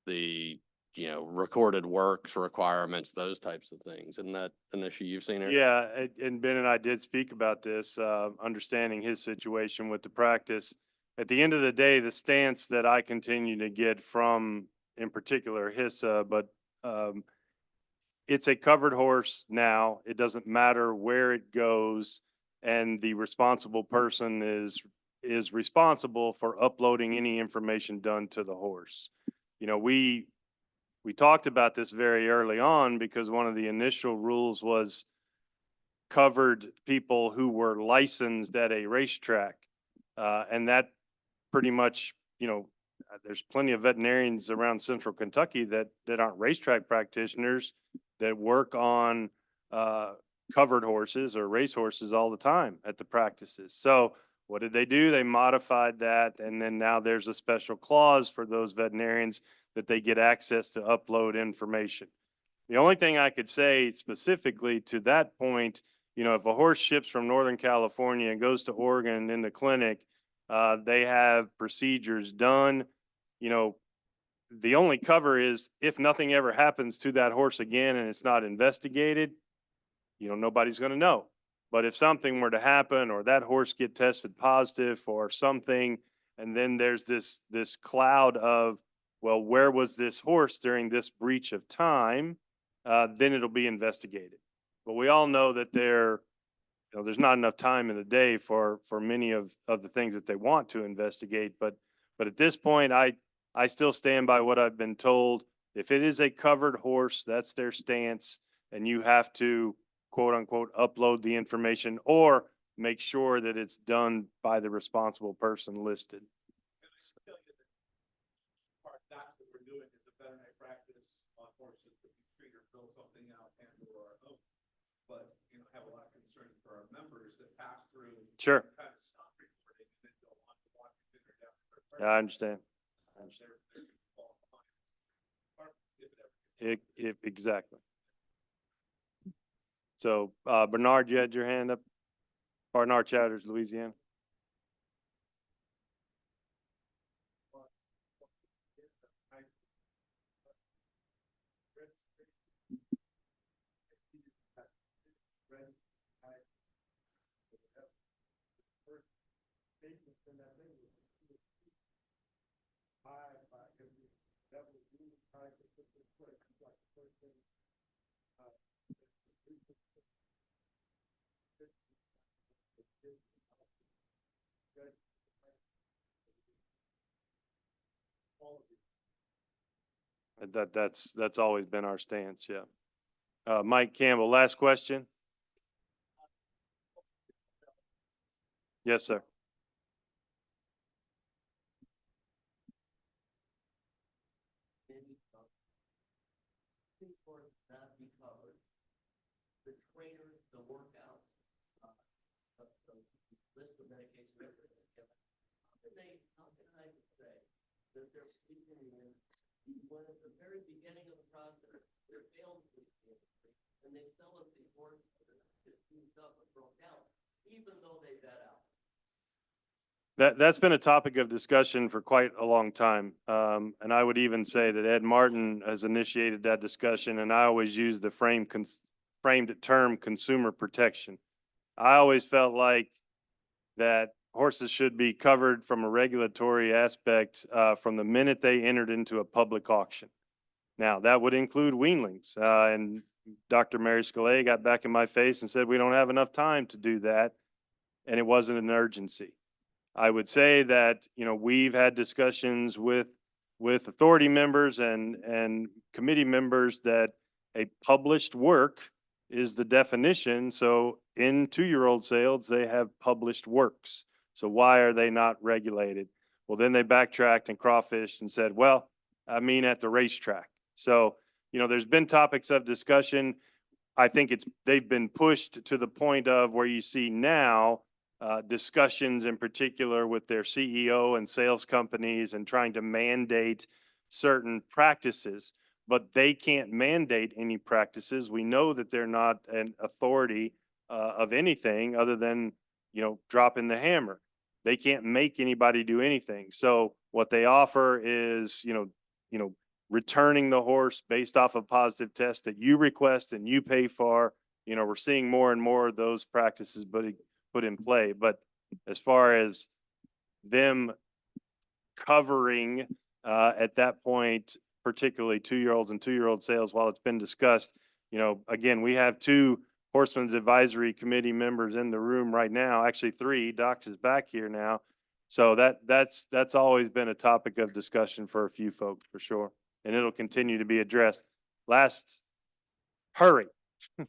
the, recorded works requirements, those types of things. Isn't that an issue you've seen? Eric? Yeah, and Ben and I did speak about this, understanding his situation with the practice. At the end of the day, the stance that I continue to get from, in particular, HISA, but it's a covered horse now. It doesn't matter where it goes, and the responsible person is responsible for uploading any information done to the horse. We talked about this very early on because one of the initial rules was covered people who were licensed at a racetrack. And that pretty much, there's plenty of veterinarians around central Kentucky that aren't racetrack practitioners that work on covered horses or race horses all the time at the practices. So what did they do? They modified that. And then now there's a special clause for those veterinarians that they get access to upload information. The only thing I could say specifically to that point, if a horse ships from Northern California and goes to Oregon in the clinic, they have procedures done. The only cover is if nothing ever happens to that horse again and it's not investigated, nobody's going to know. But if something were to happen or that horse get tested positive for something, and then there's this cloud of, well, where was this horse during this breach of time? Then it'll be investigated. But we all know that there's not enough time in the day for many of the things that they want to investigate. But at this point, I still stand by what I've been told. If it is a covered horse, that's their stance, and you have to, quote unquote, upload the information or make sure that it's done by the responsible person listed. That's what we're doing is the veterinary practice on horses that we treat or fill something out and or our own. But, have a lot of concern for our members that pass through. Sure. Kind of stop reporting and then go on to watch dinner down there. I understand. Exactly. So, Bernard, you had your hand up. Bernard Chatters, Louisiana. That's always been our stance, yeah. Mike Campbell, last question? Yes, sir. The trainers, the workouts, the list of medications, everything. How can I say that they're speaking in, when at the very beginning of the process, they're failed to the industry, and they sell us these horses that are just used up and broke down, even though they vet out. That's been a topic of discussion for quite a long time. And I would even say that Ed Martin has initiated that discussion, and I always use the framed term consumer protection. I always felt like that horses should be covered from a regulatory aspect from the minute they entered into a public auction. Now, that would include weanlings, and Dr. Mary Scalay got back in my face and said, we don't have enough time to do that, and it wasn't an urgency. I would say that, you know, we've had discussions with authority members and committee members that a published work is the definition. So in 2-year-old sales, they have published works. So why are they not regulated? Well, then they backtracked and crawfished and said, well, I mean at the racetrack. So, you know, there's been topics of discussion. I think they've been pushed to the point of where you see now discussions in particular with their CEO and sales companies and trying to mandate certain practices, but they can't mandate any practices. We know that they're not an authority of anything other than, you know, dropping the hammer. They can't make anybody do anything. So what they offer is, you know, returning the horse based off of positive tests that you request and you pay for. You know, we're seeing more and more of those practices, but put in play. But as far as them covering at that point, particularly 2-year-olds and 2-year-old sales, while it's been discussed, you know, again, we have 2 Horsemen's Advisory Committee members in the room right now, actually 3. Docs is back here now. So that's always been a topic of discussion for a few folks for sure. And it'll continue to be addressed. Hurry. That's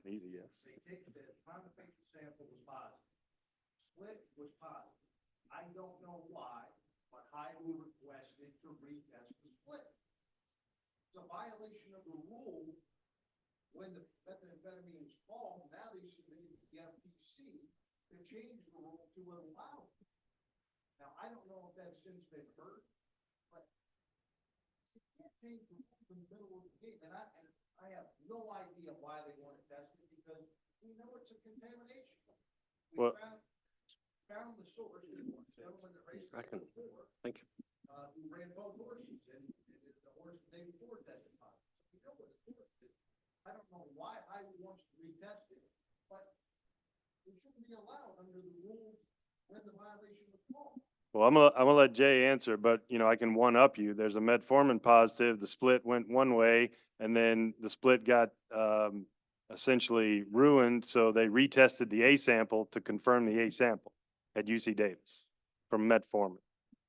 an easy yes. They take the contact sample was positive. Split was positive. I don't know why, but HIWU requested to retest the split. It's a violation of the rule when the methamphetamines fall. Now they submitted to the FTC to change the rule to allow it. Now, I don't know if that's since been heard, but you can't change the rule in the middle of the game. And I have no idea why they want to test it because we know it's a contamination. We Well, found the source, the gentleman that raised I can- it before, Thank you. who ran both horses and the horse the day before tested positive. So we know what the source is. I don't know why I wants to retest it, but it shouldn't be allowed under the rules when the violation was called. Well, I'm gonna let Jay answer, but you know, I can one up you. There's a metformin positive. The split went one way and then the split got essentially ruined. So they retested the A sample to confirm the A sample at UC Davis from metformin.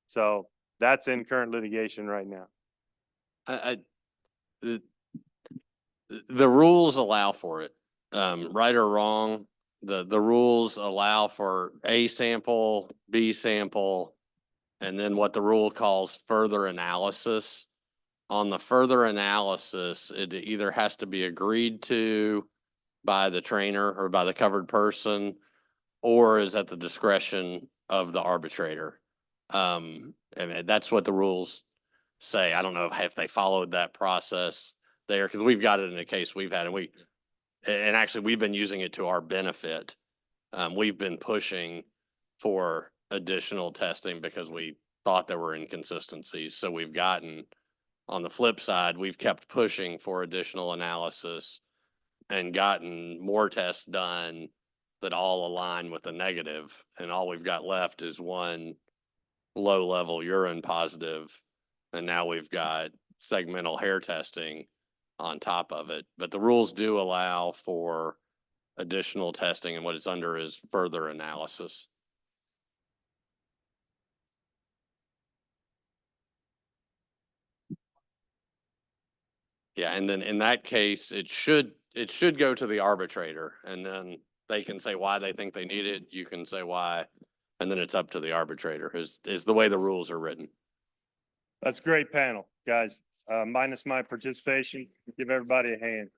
So that's in current litigation right now. The rules allow for it, right or wrong. The rules allow for A sample, B sample, and then what the rule calls further analysis. On the further analysis, it either has to be agreed to by the trainer or by the covered person, or is at the discretion of the arbitrator. And that's what the rules say. I don't know if they followed that process there, because we've got it in a case we've had, and actually we've been using it to our benefit. We've been pushing for additional testing because we thought there were inconsistencies. So we've gotten, on the flip side, we've kept pushing for additional analysis and gotten more tests done that all align with the negative. And all we've got left is one low-level urine positive. And now we've got segmental hair testing on top of it. But the rules do allow for additional testing, and what it's under is further analysis. Yeah, and then in that case, it should go to the arbitrator, and then they can say why they think they need it. You can say why, and then it's up to the arbitrator, is the way the rules are written. That's a great panel, guys. Minus my participation, give everybody a hand.